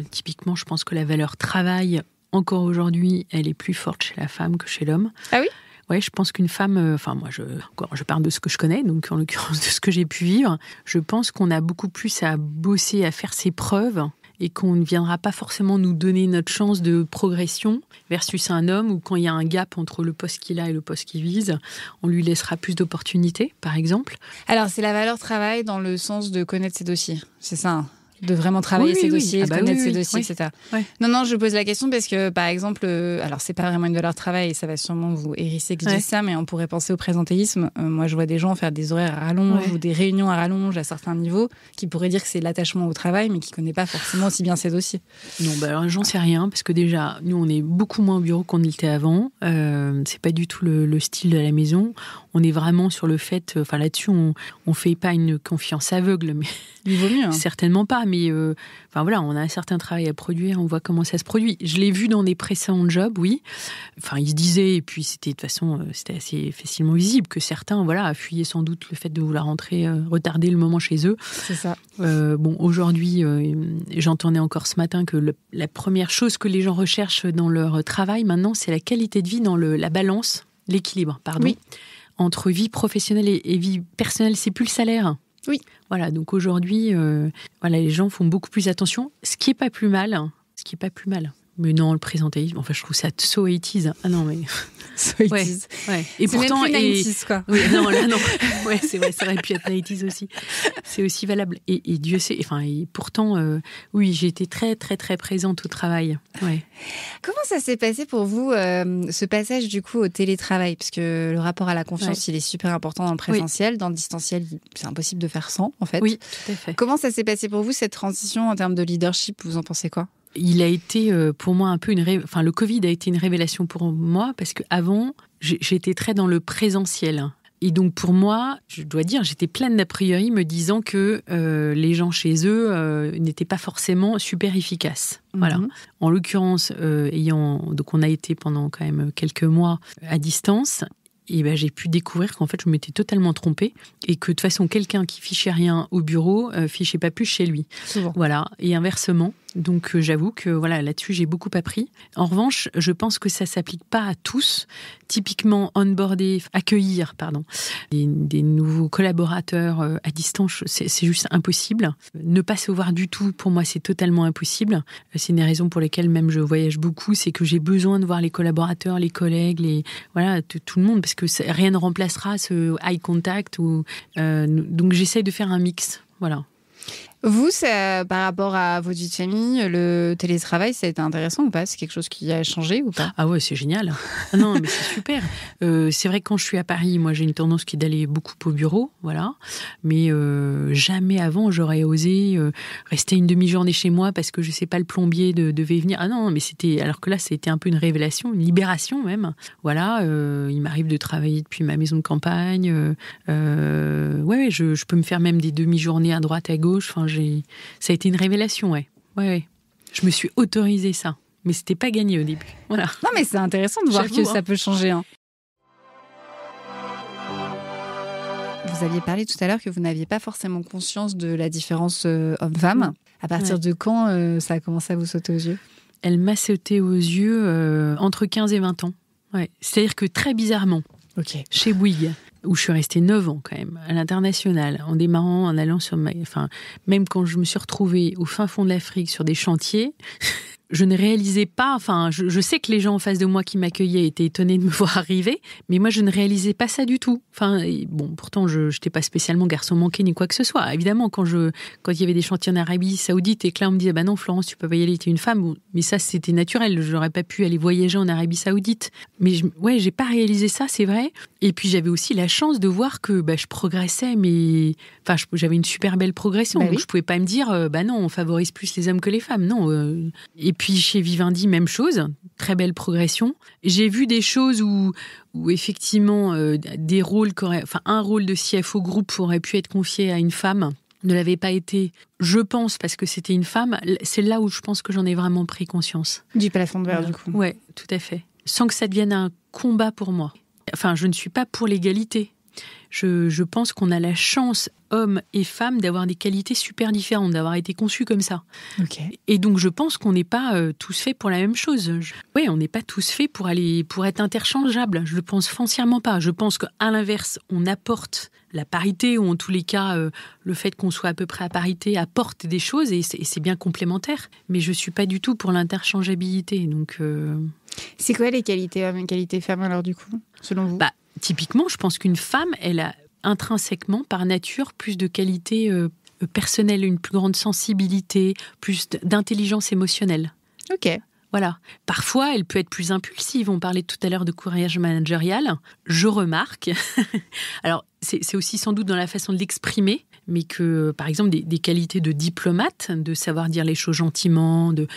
Typiquement, je pense que la valeur travail, encore aujourd'hui, elle est plus forte chez la femme que chez l'homme. Ah oui? Ouais, je pense qu'une femme, moi je parle de ce que je connais, donc en l'occurrence de ce que j'ai pu vivre, je pense qu'on a beaucoup plus à bosser, à faire ses preuves et qu'on ne viendra pas forcément nous donner notre chance de progression versus un homme où quand il y a un gap entre le poste qu'il a et le poste qu'il vise, on lui laissera plus d'opportunités, par exemple. Alors, c'est la valeur travail dans le sens de connaître ses dossiers, c'est ça hein? De vraiment travailler ses dossiers, connaître ses dossiers, etc. Ouais. Non, je pose la question parce que, par exemple, alors c'est pas vraiment une valeur travail et ça va sûrement vous hérisser que je dise ça, mais on pourrait penser au présentéisme. Moi, je vois des gens faire des horaires à rallonge ou des réunions à rallonge à certains niveaux qui pourraient dire que c'est l'attachement au travail, mais qui connaît pas forcément aussi bien ses dossiers. Non, alors j'en sais rien parce que déjà, nous, on est beaucoup moins au bureau qu'on l'était avant. C'est pas du tout le style de la maison. On est vraiment sur le fait, là-dessus, on fait pas une confiance aveugle, mais il vaut mieux. Hein. Certainement pas. Mais on a un certain travail à produire, on voit comment ça se produit. Je l'ai vu dans des précédents jobs, oui. Ils se disaient, et puis c'était de toute façon, c'était assez facilement visible que certains, fuyaient sans doute le fait de vouloir rentrer, retarder le moment chez eux. C'est ça. Aujourd'hui, j'entendais encore ce matin que la première chose que les gens recherchent dans leur travail maintenant, c'est la qualité de vie dans la balance, l'équilibre, Oui. entre vie professionnelle et vie personnelle, c'est plus le salaire. Oui. Voilà, donc aujourd'hui, les gens font beaucoup plus attention, ce qui est pas plus mal. Mais non, le présentéisme, je trouve ça so 80s. Ah non, mais... So 80s. Ouais. Et c'est pourtant... même plus 90s, quoi. Oui, non, là, non. Ouais, c'est vrai, ça aurait pu être 90s aussi. C'est aussi valable. Et Dieu sait... et pourtant, oui, j'ai été très, très, très présente au travail. Ouais. Comment ça s'est passé pour vous, ce passage, du coup, au télétravail? Parce que le rapport à la confiance, il est super important dans le présentiel. Oui. Dans le distanciel, c'est impossible de faire sans, en fait. Oui, tout à fait. Comment ça s'est passé pour vous, cette transition en termes de leadership? Vous en pensez quoi? Il a été pour moi un peu le Covid a été une révélation pour moi parce qu'avant, j'étais très dans le présentiel. Et donc pour moi, je dois dire, j'étais pleine d'a priori me disant que les gens chez eux n'étaient pas forcément super efficaces. Voilà. En l'occurrence, donc on a été pendant quand même quelques mois à distance. Et j'ai pu découvrir qu'en fait, je m'étais totalement trompée et que de toute façon, quelqu'un qui fichait rien au bureau fichait pas plus chez lui. Souvent. Voilà. Et inversement. Donc, j'avoue que là-dessus, j'ai beaucoup appris. En revanche, je pense que ça s'applique pas à tous. Typiquement, accueillir des nouveaux collaborateurs à distance, c'est juste impossible. Ne pas se voir du tout, pour moi, c'est totalement impossible. C'est une des raisons pour lesquelles même je voyage beaucoup, c'est que j'ai besoin de voir les collaborateurs, les collègues, tout le monde, parce que rien ne remplacera ce eye contact. Donc, j'essaye de faire un mix. Voilà. Vous, par rapport à votre vie de famille, le télétravail, ça a été intéressant ou pas? C'est quelque chose qui a changé ou pas? Ah ouais, c'est génial. Ah non, mais c'est super. C'est vrai que quand je suis à Paris, moi, j'ai une tendance qui est d'aller beaucoup au bureau, voilà. Mais jamais avant, j'aurais osé rester une demi-journée chez moi parce que, je sais pas, le plombier devait venir. Ah non, mais alors que là, c'était un peu une révélation, une libération même. Voilà, il m'arrive de travailler depuis ma maison de campagne. Je peux me faire même des demi-journées à droite, à gauche. Ça a été une révélation, ouais. Je me suis autorisée ça, mais c'était pas gagné au début. Voilà. Non, mais c'est intéressant de voir que ça peut changer. Vous aviez parlé tout à l'heure que vous n'aviez pas forcément conscience de la différence homme-femme. À partir de quand ça a commencé à vous sauter aux yeux ? Elle m'a sauté aux yeux entre 15 et 20 ans. Ouais. C'est-à-dire que très bizarrement, chez Bouygues, où je suis restée 9 ans quand même, à l'international, en démarrant, en allant sur même quand je me suis retrouvée au fin fond de l'Afrique sur des chantiers, je ne réalisais pas, je sais que les gens en face de moi qui m'accueillaient étaient étonnés de me voir arriver, mais moi je ne réalisais pas ça du tout. Pourtant je n'étais pas spécialement garçon manqué ni quoi que ce soit. Évidemment, quand il y avait des chantiers en Arabie Saoudite et que là on me disait non Florence, tu peux pas y aller, t'es une femme, mais ça c'était naturel, je n'aurais pas pu aller voyager en Arabie Saoudite. Mais j'ai pas réalisé ça, c'est vrai. Et puis j'avais aussi la chance de voir que je progressais, mais j'avais une super belle progression, donc je pouvais pas me dire non, on favorise plus les hommes que les femmes, non. Et puis chez Vivendi, même chose, très belle progression. J'ai vu des choses où effectivement des rôles, un rôle de CFO groupe aurait pu être confié à une femme, ne l'avait pas été, je pense, parce que c'était une femme. C'est là où je pense que j'en ai vraiment pris conscience. Du plafond de verre, du coup. Ouais, tout à fait. Sans que ça devienne un combat pour moi. Je ne suis pas pour l'égalité. Je pense qu'on a la chance, hommes et femmes, d'avoir des qualités super différentes, d'avoir été conçus comme ça. Et donc je pense qu'on n'est pas tous faits pour la même chose. Oui, on n'est pas tous faits pour être interchangeables. Je le pense foncièrement pas. Je pense qu'à l'inverse, on apporte la parité, ou en tous les cas, le fait qu'on soit à peu près à parité apporte des choses, et c'est bien complémentaire. Mais je suis pas du tout pour l'interchangeabilité. Donc, c'est quoi les qualités hommes et qualités femmes alors du coup, selon vous ? Typiquement, je pense qu'une femme, elle a intrinsèquement, par nature, plus de qualités personnelles, une plus grande sensibilité, plus d'intelligence émotionnelle. Voilà. Parfois, elle peut être plus impulsive. On parlait tout à l'heure de courage managérial. Je remarque, alors c'est aussi sans doute dans la façon de l'exprimer, mais que, par exemple, des qualités de diplomate, de savoir dire les choses gentiment, de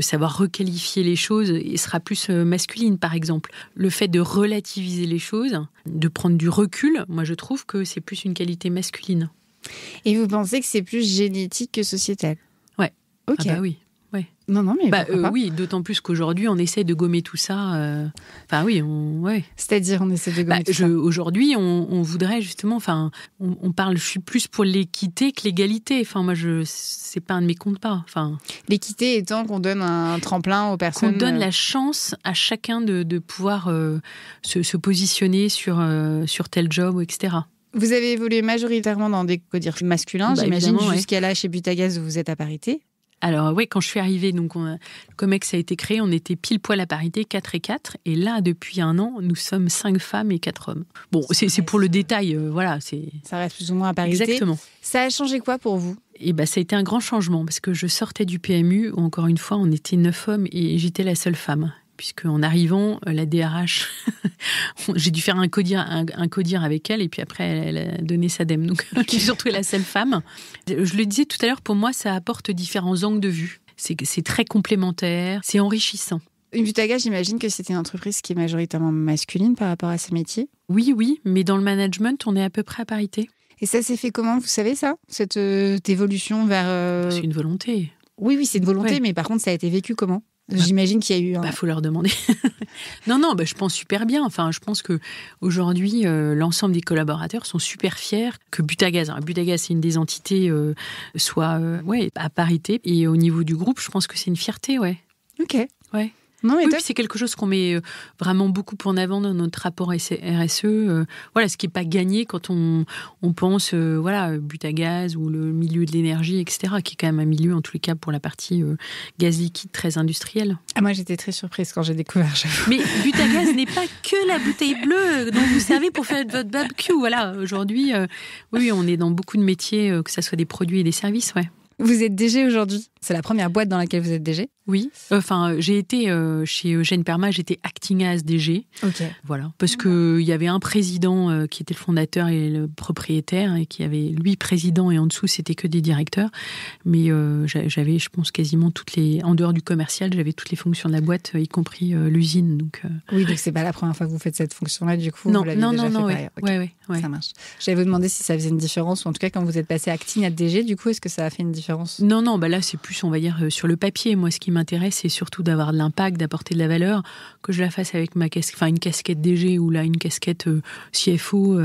savoir requalifier les choses, et sera plus masculine, par exemple. Le fait de relativiser les choses, de prendre du recul, moi je trouve que c'est plus une qualité masculine. Et vous pensez que c'est plus génétique que sociétal ? Ouais. Oui. Ouais. Non, mais oui, d'autant plus qu'aujourd'hui, on essaie de gommer tout ça. C'est-à-dire, on essaie de gommer tout ça. Aujourd'hui, on voudrait justement... on parle, je suis plus pour l'équité que l'égalité. C'est pas un de mes comptes-pas. L'équité étant qu'on donne un tremplin aux personnes... Qu'on donne la chance à chacun de pouvoir se positionner sur tel job, etc. Vous avez évolué majoritairement dans des codires masculins, j'imagine, jusqu'à là, chez Butagaz, où vous êtes à parité. Alors oui, quand je suis arrivée, donc le COMEX a été créé, on était pile poil à parité, 4 et 4. Et là, depuis 1 an, nous sommes 5 femmes et 4 hommes. Bon, c'est pour le détail, voilà. Ça reste plus ou moins à parité. Exactement. Ça a changé quoi pour vous ? Ça a été un grand changement, parce que je sortais du PMU, où encore une fois, on était 9 hommes et j'étais la seule femme. Puisqu'en arrivant, la DRH, j'ai dû faire un codir avec elle, et puis après, elle a donné sa dème. Donc, je suis surtout la seule femme. Je le disais tout à l'heure, pour moi, ça apporte différents angles de vue. C'est très complémentaire, c'est enrichissant. Butagaz, j'imagine que c'était une entreprise qui est majoritairement masculine par rapport à ses métiers. Oui, mais dans le management, on est à peu près à parité. Et ça s'est fait comment ? Vous savez ça ? Cette évolution vers... C'est une volonté. Oui, c'est une volonté, mais par contre, ça a été vécu comment ? J'imagine qu'il y a eu faut leur demander. Non, je pense super bien. Je pense qu'aujourd'hui, l'ensemble des collaborateurs sont super fiers que Butagaz, Butagaz, c'est une des entités, soit à parité. Et au niveau du groupe, je pense que c'est une fierté, ouais. Ok. Ouais. Non, mais c'est quelque chose qu'on met vraiment beaucoup en avant dans notre rapport RSE. Ce qui n'est pas gagné quand on pense Butagaz ou le milieu de l'énergie, etc., qui est quand même un milieu, en tous les cas, pour la partie gaz liquide très industriel. Moi, j'étais très surprise quand j'ai découvert. Mais Butagaz n'est pas que la bouteille bleue dont vous servez pour faire votre barbecue. Voilà, aujourd'hui, on est dans beaucoup de métiers, que ce soit des produits et des services, ouais. Vous êtes DG aujourd'hui ? C'est la première boîte dans laquelle vous êtes DG ? Oui. J'ai été chez Eugène Perma, j'étais acting as DG. Ok. Voilà. Parce qu'il y avait un président qui était le fondateur et le propriétaire, et qui avait, lui, président, et en dessous, c'était que des directeurs. Mais j'avais, je pense, quasiment en dehors du commercial, j'avais toutes les fonctions de la boîte, y compris l'usine. Donc, Oui, donc c'est pas la première fois que vous faites cette fonction-là, du coup. Non, vous l'avez déjà fait par ailleurs. Ouais. Ça marche. J'allais vous demander si ça faisait une différence, ou en tout cas, quand vous êtes passé acting à DG, du coup, est-ce que ça a fait une différence ? Non, là, c'est plus, on va dire, sur le papier. Moi, ce qui m'intéresse, c'est surtout d'avoir de l'impact, d'apporter de la valeur, que je la fasse avec une casquette DG ou là une casquette CFO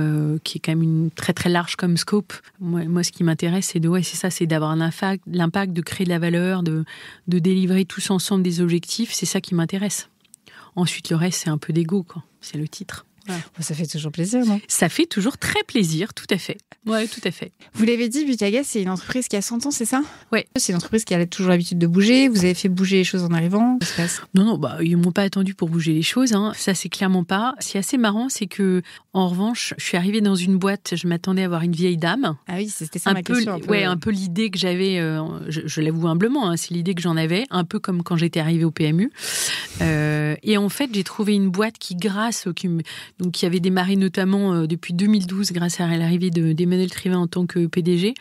qui est quand même une très très large comme scope. Moi, ce qui m'intéresse, c'est d'avoir l'impact, de créer de la valeur, de délivrer tous ensemble des objectifs. C'est ça qui m'intéresse. Ensuite, le reste, c'est un peu d'ego, quoi. C'est le titre. Voilà. Ça fait toujours plaisir, non? Ça fait toujours très plaisir, tout à fait. Ouais, tout à fait. Vous l'avez dit, Butagas, c'est une entreprise qui a 100 ans, c'est ça? Ouais. C'est une entreprise qui a toujours l'habitude de bouger. Vous avez fait bouger les choses en arrivant? Qu'est-ce qui se passe? Non, ils m'ont pas attendu pour bouger les choses. Hein. Ça, c'est clairement pas. Ce qui est assez marrant, c'est que, en revanche, je suis arrivée dans une boîte, je m'attendais à voir une vieille dame. Ah oui, c'était ça ma question. Un peu l'idée que j'avais, je l'avoue humblement, hein, c'est l'idée que j'en avais, un peu comme quand j'étais arrivée au PMU. Et en fait, j'ai trouvé une boîte qui avait démarré notamment depuis 2012 grâce à l'arrivée d'Emmanuel Trivin en tant que PDG,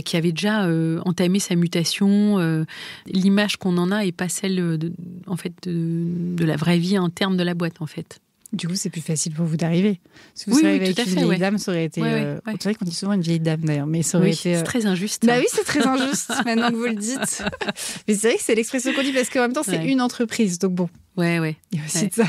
qui avait déjà entamé sa mutation. L'image qu'on en a n'est pas celle de la vraie vie interne de la boîte, en fait. Du coup, c'est plus facile pour vous d'arriver. Si vous arrivez avec une vieille dame, ça aurait été... C'est vrai qu'on dit souvent une vieille dame, d'ailleurs, mais ça aurait été... c'est très injuste. Bah oui, c'est très injuste, maintenant que vous le dites. Mais c'est vrai que c'est l'expression qu'on dit, parce qu'en même temps, c'est une entreprise, donc bon. Ouais. Il y a aussi de ça.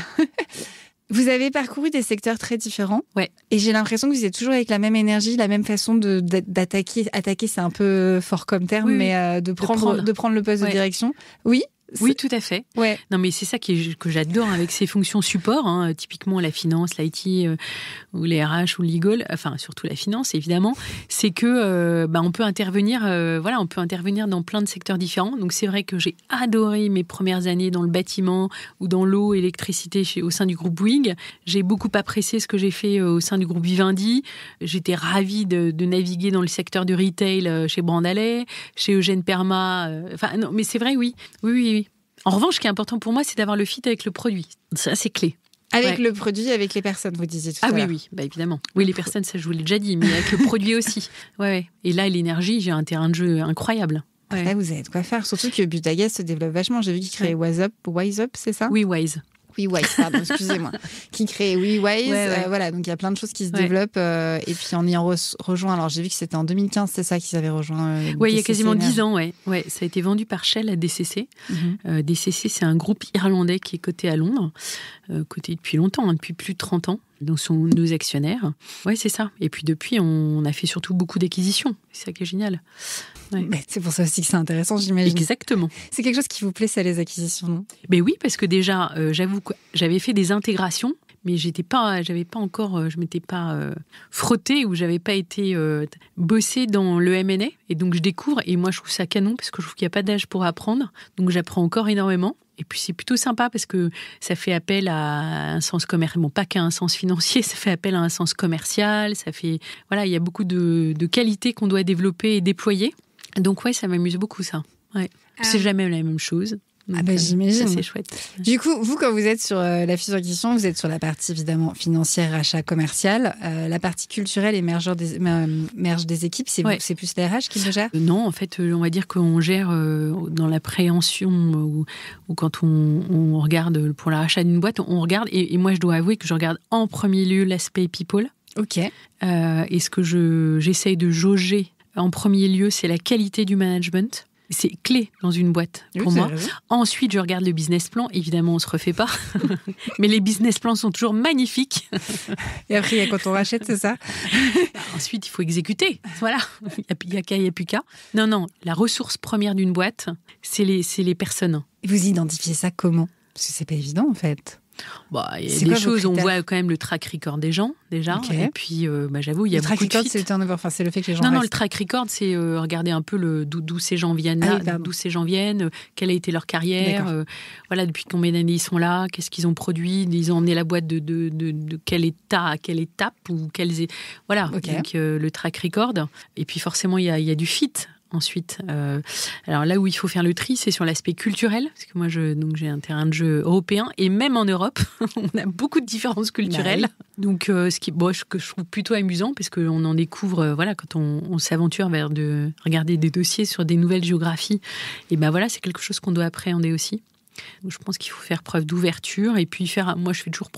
Vous avez parcouru des secteurs très différents. Ouais. Et j'ai l'impression que vous êtes toujours avec la même énergie, la même façon d'attaquer. Attaquer, c'est un peu fort comme terme, mais de prendre le poste de direction. Oui. Oui, tout à fait. Ouais. Non, mais c'est ça que j'adore avec ces fonctions support, hein, typiquement la finance, l'IT, ou les RH ou le legal, enfin surtout la finance évidemment. C'est que on peut intervenir, on peut intervenir dans plein de secteurs différents. Donc c'est vrai que j'ai adoré mes premières années dans le bâtiment ou dans l'eau, électricité au sein du groupe Bouygues. J'ai beaucoup apprécié ce que j'ai fait au sein du groupe Vivendi. J'étais ravie de naviguer dans le secteur du retail chez Brandalais, chez Eugène Perma. Non, mais c'est vrai, oui. En revanche, ce qui est important pour moi, c'est d'avoir le fit avec le produit. Ça, c'est clé. Avec le produit, avec les personnes, vous disiez tout à l'heure. Oui, évidemment. Oui, les personnes, ça, je vous l'ai déjà dit, mais avec le produit aussi. Ouais. Et là, l'énergie, j'ai un terrain de jeu incroyable. Ouais. Là, vous avez de quoi faire. Surtout que Butagas se développe vachement. J'ai vu qu'il crée Wise Up, c'est ça? Oui, Wise. WeWise, pardon, excusez-moi, qui crée WeWise. Voilà, donc il y a plein de choses qui se développent. Et puis en ayant rejoint, alors j'ai vu que c'était en 2015, c'est ça qu'ils avaient rejoint. Oui, il y a quasiment 10 ans, ouais. Ça a été vendu par Shell à DCC. DCC, c'est un groupe irlandais qui est coté à Londres, coté depuis longtemps, depuis plus de 30 ans. Donc, sont nos actionnaires. Ouais, c'est ça. Et puis, depuis, on a fait surtout beaucoup d'acquisitions. C'est ça qui est génial. Ouais. Mais c'est pour ça aussi que c'est intéressant, j'imagine. Exactement. C'est quelque chose qui vous plaît, ça, les acquisitions, non? Ben oui, parce que déjà, j'avoue que j'avais fait des intégrations, mais je m'étais pas frottée ou j'avais pas été bossée dans le M&A. Et donc, je découvre. Et moi, je trouve ça canon parce que je trouve qu'il n'y a pas d'âge pour apprendre. Donc, j'apprends encore énormément. Et puis, c'est plutôt sympa parce que ça fait appel à un sens commercial. Bon, pas qu'à un sens financier, ça fait appel à un sens commercial. Ça fait, il y a beaucoup de qualités qu'on doit développer et déployer. Donc, ça m'amuse beaucoup, ça. Ouais. C'est jamais la même chose. Donc, j'imagine. C'est chouette. Du coup, vous, quand vous êtes sur la fusion-acquisition, vous êtes sur la partie évidemment financière, achat, commercial. La partie culturelle et merge des équipes, c'est plus la RH qui le gère? Non, en fait, on va dire qu'on gère dans la préhension ou quand on regarde pour la rachat d'une boîte, on regarde. Et moi, je dois avouer que je regarde en premier lieu l'aspect people. Ok. Et ce que j'essaye de jauger en premier lieu, c'est la qualité du management. C'est clé dans une boîte pour moi. Ensuite, je regarde le business plan. Évidemment, on ne se refait pas. Mais les business plans sont toujours magnifiques. Et après, quand on rachète, c'est ça? Ensuite, il faut exécuter. Voilà. Il n'y a plus qu'à. Non. La ressource première d'une boîte, c'est les personnes. Et vous identifiez ça comment? Parce que ce n'est pas évident, en fait. Il y a des choses, on voit quand même le track record des gens, déjà. Okay. Et puis, j'avoue, il y a beaucoup de fit. Le track record, c'est le turnover, c'est le fait que les gens Non, le track record, c'est regarder un peu d'où ces gens viennent, quelle a été leur carrière, depuis combien d'années ils sont là, qu'est-ce qu'ils ont produit, ils ont emmené la boîte de quel état à quelle étape, ou donc le track record. Et puis, forcément, il y a du fit. Ensuite, alors là où il faut faire le tri, c'est sur l'aspect culturel, parce que moi, j'ai un terrain de jeu européen, et même en Europe, on a beaucoup de différences culturelles. Donc, ce que je trouve plutôt amusant, parce qu'on en découvre, quand on s'aventure vers de regarder des dossiers sur des nouvelles géographies, et c'est quelque chose qu'on doit appréhender aussi. Donc, je pense qu'il faut faire preuve d'ouverture, et puis moi, je fais toujours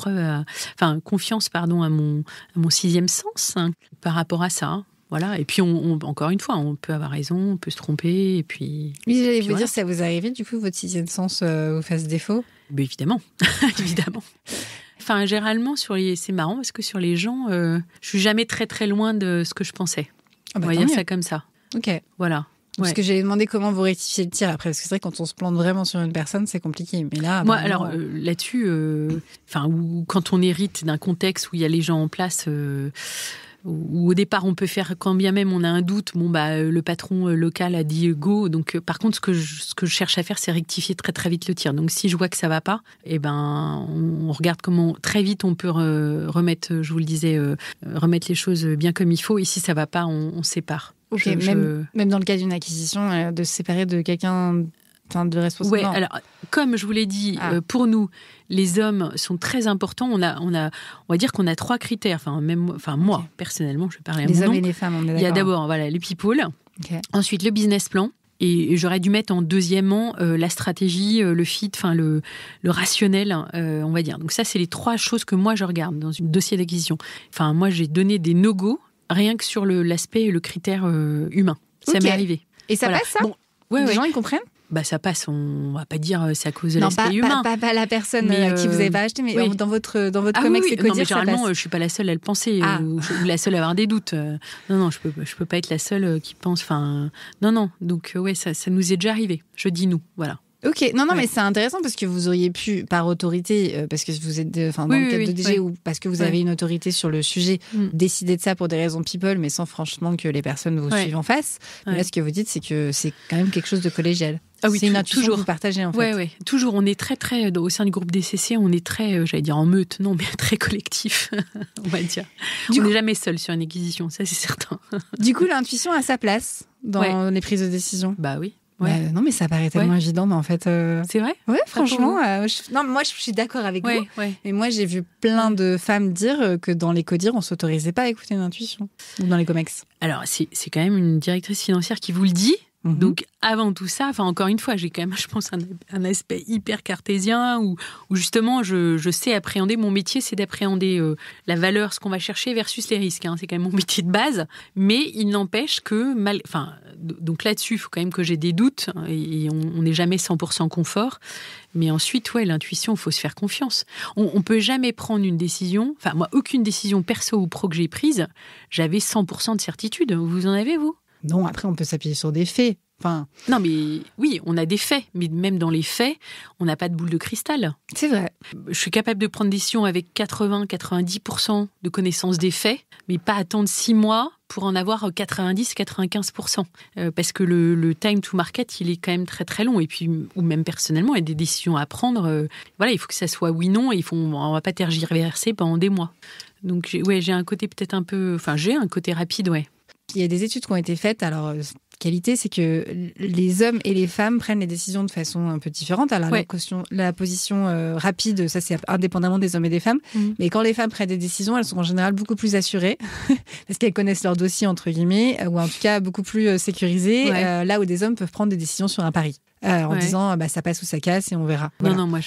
confiance, à mon sixième sens par rapport à ça. Voilà. Et puis, encore une fois, on peut avoir raison, on peut se tromper. Et puis. Oui, j'allais vous voilà. dire, ça vous arrive du coup, votre sixième sens vous fasse défaut? Mais évidemment, évidemment. Enfin, généralement, c'est marrant parce que sur les gens, je suis jamais très très loin de ce que je pensais. On va dire ça comme ça. Ok. Voilà. Parce que j'allais demander comment vous rectifiez le tir après, parce que c'est vrai quand on se plante vraiment sur une personne, c'est compliqué. Mais là, moi, alors là-dessus, ou quand on hérite d'un contexte où il y a les gens en place. Où au départ on peut faire, quand bien même on a un doute, le patron local a dit go, donc par contre ce que je cherche à faire, c'est rectifier très très vite le tir. Donc si je vois que ça va pas, on regarde comment très vite on peut remettre, je vous le disais, remettre les choses bien comme il faut, et si ça va pas, on sépare. Ok, même dans le cas d'une acquisition, de se séparer de quelqu'un de responsable. Oui, alors comme je vous l'ai dit, pour nous, les hommes sont très importants. On va dire qu'on a 3 critères. Moi, personnellement, je vais parler à mon nom. Les hommes et les femmes, on est d'accord. Il y a d'abord les people, ensuite le business plan, et j'aurais dû mettre en deuxièmement la stratégie, le fit, le rationnel, on va dire. Donc ça, c'est les 3 choses que moi je regarde dans un dossier d'acquisition. Enfin, moi, j'ai donné des no-go rien que sur l'aspect et le critère humain. Ça m'est arrivé. Et ça passe, ça? Les gens, ils comprennent? Ça passe, on va pas dire c'est à cause de l'aspect humain. Pas la personne qui vous avez pas acheté, mais dans votre comex, c'est non, mais généralement, je suis pas la seule à le penser ou la seule à avoir des doutes. Non, je peux pas être la seule qui pense. Non. Donc ça nous est déjà arrivé. Je dis nous, voilà. Ok, non, mais c'est intéressant parce que vous auriez pu, par autorité, parce que vous êtes dans le cadre de DG ou parce que vous avez une autorité sur le sujet, décider de ça pour des raisons people, mais sans franchement que les personnes vous suivent en face. Mais là, ce que vous dites, c'est que c'est quand même quelque chose de collégial. Ah oui, c'est une intuition que vous partagez en fait. Oui, toujours. On est très, très, au sein du groupe DCC, on est très, j'allais dire en meute, non, mais très collectif, on va dire. On n'est jamais seul sur une acquisition, ça c'est certain. Du coup, l'intuition a sa place dans les prises de décision. Bah oui. Non, mais ça paraît tellement évident, mais en fait... C'est vrai? Ouais, franchement. Moi, je suis d'accord avec vous. Mais moi, j'ai vu plein de femmes dire que dans les CODIR, on s'autorisait pas à écouter une intuition. Ou dans les COMEX. Alors, c'est quand même une directrice financière qui vous le dit. Donc, avant tout ça, encore une fois, j'ai quand même, je pense, un aspect hyper cartésien où justement, je sais appréhender. Mon métier, c'est d'appréhender la valeur, ce qu'on va chercher versus les risques. C'est quand même mon métier de base. Mais il n'empêche que, donc là-dessus, il faut quand même que j'ai des doutes et on n'est jamais 100% confort. Mais ensuite, l'intuition, il faut se faire confiance. On peut jamais prendre une décision. Enfin, moi, aucune décision perso ou pro que j'ai prise, j'avais 100% de certitude. Vous en avez, vous? Non, après, on peut s'appuyer sur des faits. Non, mais oui, on a des faits, mais même dans les faits, on n'a pas de boule de cristal. C'est vrai. Je suis capable de prendre des décisions avec 80-90% de connaissance des faits, mais pas attendre 6 mois pour en avoir 90-95%. Parce que le time to market, il est quand même très très long. Et puis, ou même personnellement, il y a des décisions à prendre. Il faut que ça soit oui-non et on va pas tergiverser pendant des mois. Donc, j'ai un côté peut-être un peu... j'ai un côté rapide, Il y a des études qui ont été faites, alors qualité, c'est que les hommes et les femmes prennent les décisions de façon un peu différente. Alors la position rapide, ça c'est indépendamment des hommes et des femmes, mais quand les femmes prennent des décisions, elles sont en général beaucoup plus assurées, parce qu'elles connaissent leur dossier, entre guillemets, ou en tout cas beaucoup plus sécurisées, là où des hommes peuvent prendre des décisions sur un pari. En disant ça passe ou ça casse et on verra. Voilà. Non, moi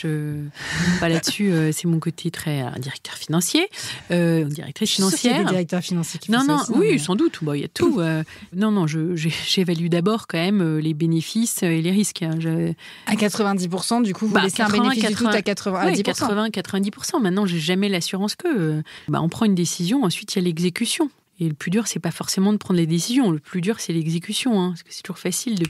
là-dessus, c'est mon côté très directeur financier, directrice financière. Il y a des directeurs financiers qui font ça aussi, sans doute. Il y a tout. J'évalue d'abord quand même les bénéfices et les risques. À 90%, du coup, vous laissez un bénéfice du tout à 90%. 80-90%. Maintenant, j'ai jamais l'assurance que. On prend une décision, ensuite il y a l'exécution. Et le plus dur, c'est pas forcément de prendre les décisions. Le plus dur, c'est l'exécution. Parce que c'est toujours facile de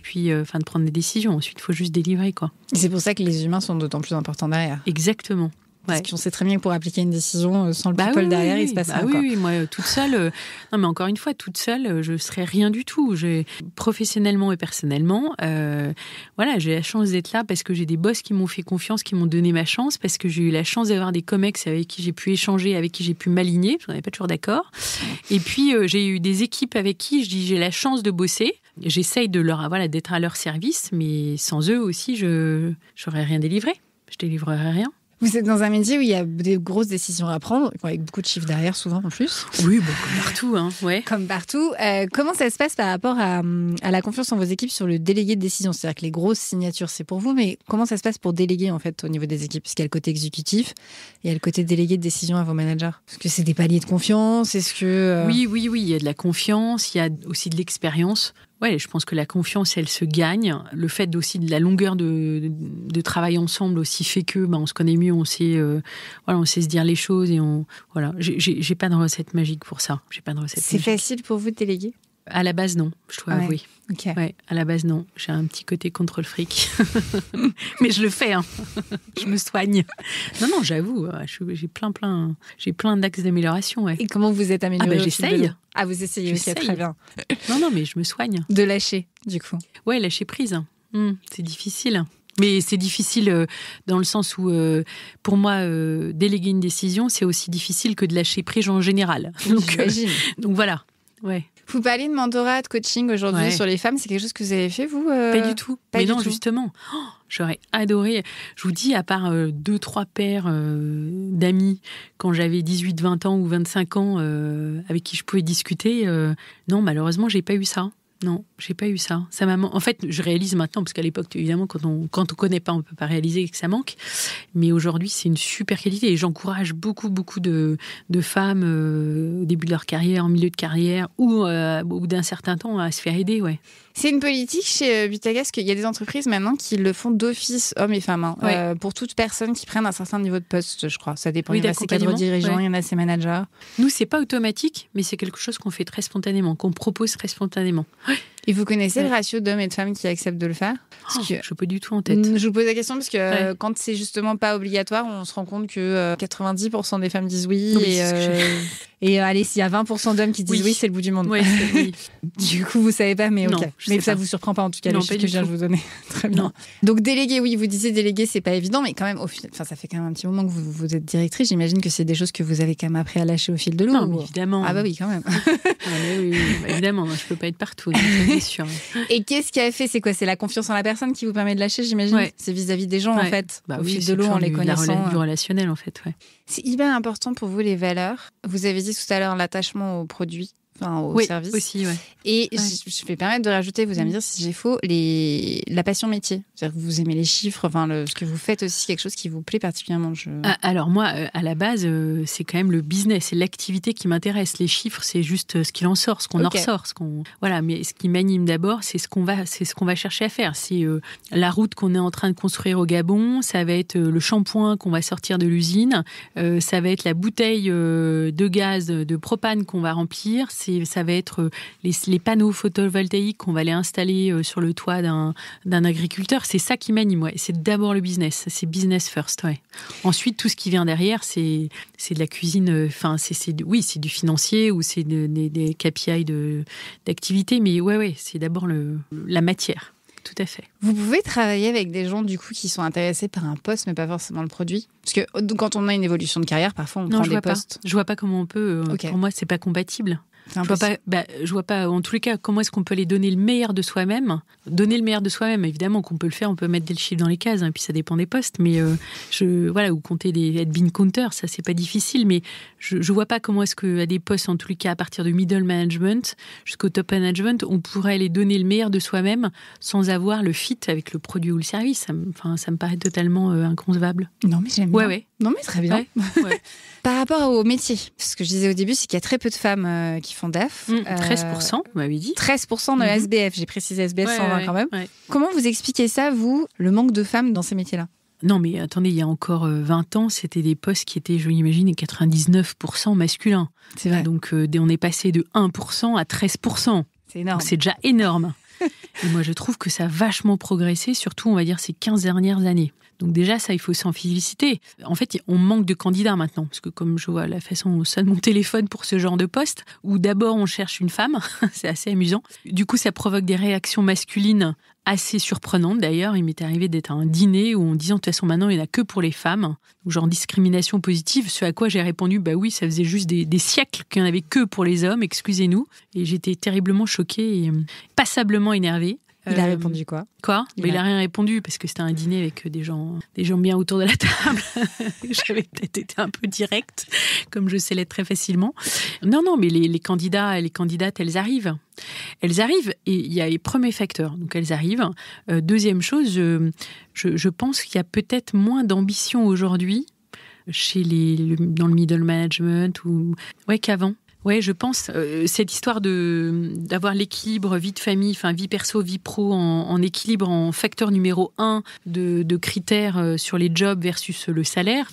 prendre des décisions. Ensuite, il faut juste délivrer, quoi. Et c'est pour ça que les humains sont d'autant plus importants derrière. Exactement. Parce qu'on sait très bien que pour appliquer une décision sans le people derrière, il se passe rien. Oui, moi, toute seule... non, mais encore une fois, toute seule, je ne serais rien du tout. Professionnellement et personnellement, j'ai la chance d'être là parce que j'ai des boss qui m'ont fait confiance, qui m'ont donné ma chance, parce que j'ai eu la chance d'avoir des comex avec qui j'ai pu échanger, avec qui j'ai pu m'aligner, parce qu'on n'est pas toujours d'accord. Et puis, j'ai eu des équipes avec qui j'ai la chance de bosser. J'essaye d'être à leur service, mais sans eux aussi, je n'aurais rien délivré. Je délivrerais rien. Vous êtes dans un métier où il y a des grosses décisions à prendre, avec beaucoup de chiffres derrière, souvent en plus. Oui, bon, comme partout, hein, ouais. Comme partout. Comment ça se passe par rapport à la confiance en vos équipes sur le délégué de décision? C'est-à-dire que les grosses signatures, c'est pour vous, mais comment ça se passe pour déléguer en fait au niveau des équipes? Parce qu'il y a le côté exécutif et il y a le côté délégué de décision à vos managers. Est-ce que c'est des paliers de confiance? Est-ce que Oui, il y a de la confiance, il y a aussi de l'expérience. Ouais, je pense que la confiance, elle se gagne. Le fait aussi de la longueur de travail ensemble aussi fait que on se connaît mieux, on sait se dire les choses et j'ai pas de recette magique pour ça. J'ai pas de recette. C'est facile pour vous de déléguer? À la base, non, je dois avouer. Okay. Ouais, à la base, non. J'ai un petit côté contre le fric. Mais je le fais, hein. Je me soigne. Non, j'avoue, j'ai plein d'axes d'amélioration. Ouais. Et comment vous êtes amélioré? J'essaye. Ah, vous essayez aussi, très bien. Non, mais je me soigne. De lâcher, du coup. Ouais, lâcher prise. C'est difficile. Mais c'est difficile dans le sens où, pour moi, déléguer une décision, c'est aussi difficile que de lâcher prise en général. Donc voilà. Ouais. Vous parlez de mentorat, de coaching aujourd'hui sur les femmes. C'est quelque chose que vous avez fait, vous Pas du tout. Mais non, justement. J'aurais adoré. Je vous dis, à part 2-3 paires d'amis, quand j'avais 18, 20 ans ou 25 ans, avec qui je pouvais discuter, non, malheureusement, j'ai pas eu ça. Non, j'ai pas eu ça. En fait, je réalise maintenant, parce qu'à l'époque, évidemment, quand on connaît pas, on peut pas réaliser que ça manque. Mais aujourd'hui, c'est une super qualité. Et j'encourage beaucoup de femmes au début de leur carrière, en milieu de carrière, ou au bout d'un certain temps, à se faire aider, ouais. C'est une politique chez Butagas qu'il y a des entreprises maintenant qui le font d'office, hommes et femmes, pour toute personne qui prenne un certain niveau de poste, je crois. Ça dépend. Il y en a ses cadres dirigeants, il y en a ses managers. Nous, c'est pas automatique, mais c'est quelque chose qu'on fait très spontanément, qu'on propose très spontanément. Et vous connaissez le ratio d'hommes et de femmes qui acceptent de le faire? Je n'ai pas du tout en tête. Je vous pose la question parce que quand c'est justement pas obligatoire, on se rend compte que 90% des femmes disent oui. Et allez, s'il y a 20% d'hommes qui disent oui, c'est le bout du monde. Oui. Du coup, vous savez pas, mais ok. Mais ça vous surprend pas en tout cas, les chiffres que je viens de vous donner. Très bien. Donc déléguer, oui, vous disiez déléguer, c'est pas évident, mais quand même, ça fait quand même un petit moment que vous êtes directrice. J'imagine que c'est des choses que vous avez quand même appris à lâcher au fil de l'eau. Non, évidemment. Ah bah oui, quand même. Oui, évidemment, je peux pas être partout, c'est sûr. Et qu'est-ce qui a fait? C'est quoi? C'est la confiance en la personne qui vous permet de lâcher, j'imagine? C'est vis-à-vis des gens, en fait, au fil de l'eau, en les connaissant. Du relationnel, en fait, ouais. C'est hyper important pour vous, les valeurs. Vous avez dit tout à l'heure l'attachement aux produits. Enfin, au service. Aussi, ouais. Et je vais permettre de rajouter, vous allez me dire si j'ai faux, la passion métier. C'est-à-dire que vous aimez les chiffres, ce que vous faites aussi, quelque chose qui vous plaît particulièrement. Alors moi, à la base, c'est quand même le business, c'est l'activité qui m'intéresse. Les chiffres, c'est juste ce qu'il en sort, ce qu'on en ressort. Voilà, mais ce qui m'anime d'abord, c'est ce qu'on va chercher à faire. C'est la route qu'on est en train de construire au Gabon, ça va être le shampoing qu'on va sortir de l'usine, ça va être la bouteille de gaz, de propane qu'on va remplir, ça va être les panneaux photovoltaïques qu'on va aller installer sur le toit d'un agriculteur. C'est ça qui m'anime, ouais. C'est d'abord le business. C'est business first, ouais. Ensuite, tout ce qui vient derrière, c'est de la cuisine. Enfin, c'est du financier ou c'est des KPI d'activité. Mais ouais, c'est d'abord la matière. Tout à fait. Vous pouvez travailler avec des gens du coup qui sont intéressés par un poste, mais pas forcément le produit. Parce que quand on a une évolution de carrière, parfois on prend des postes. Je vois pas comment on peut. Pour moi, c'est pas compatible. Je vois pas, en tous les cas, comment est-ce qu'on peut les donner le meilleur de soi-même. Donner le meilleur de soi-même, évidemment qu'on peut le faire, on peut mettre des chiffres dans les cases, et puis ça dépend des postes, mais ou compter être bean counter, ça c'est pas difficile, mais je vois pas comment est-ce qu'à des postes, en tous les cas, à partir de middle management jusqu'au top management, on pourrait les donner le meilleur de soi-même sans avoir le fit avec le produit ou le service. Ça me paraît totalement inconcevable. Non, mais j'aime bien. Ouais. Non, mais très bien. Ouais. Par rapport au métier, ce que je disais au début, c'est qu'il y a très peu de femmes qui font DAF. 13%, vous m'avez dit. 13% de la SBF, j'ai précisé SBF 120 quand même. Ouais. Comment vous expliquez ça, vous, le manque de femmes dans ces métiers-là? Non, mais attendez, il y a encore 20 ans, c'était des postes qui étaient, je l'imagine, 99% masculins. C'est vrai. Donc, on est passé de 1% à 13%. C'est énorme. Donc, c'est déjà énorme. Et moi, je trouve que ça a vachement progressé, surtout, on va dire, ces 15 dernières années. Donc déjà, ça, il faut s'en féliciter. En fait, on manque de candidats maintenant, parce que comme je vois la façon dont sonne mon téléphone pour ce genre de poste, où d'abord on cherche une femme, c'est assez amusant. Du coup, ça provoque des réactions masculines assez surprenantes. D'ailleurs, il m'est arrivé d'être à un dîner où on disait, de toute façon, maintenant, il n'y en a que pour les femmes, ou genre discrimination positive, ce à quoi j'ai répondu, bah oui, ça faisait juste des siècles qu'il n'y en avait que pour les hommes, excusez-nous. Et j'étais terriblement choquée et passablement énervée. Il a répondu quoi ? Quoi ? Il a rien répondu parce que c'était un dîner avec des gens bien autour de la table. J'avais peut-être été un peu directe, comme je sais l'être très facilement. Non, mais les candidats et les candidates, elles arrivent. Elles arrivent et il y a les premiers facteurs. Donc elles arrivent. Deuxième chose, je pense qu'il y a peut-être moins d'ambition aujourd'hui dans le middle management qu'avant. Ouais, je pense cette histoire d'avoir l'équilibre vie de famille, vie perso, vie pro en équilibre, en facteur numéro 1 de critères sur les jobs versus le salaire.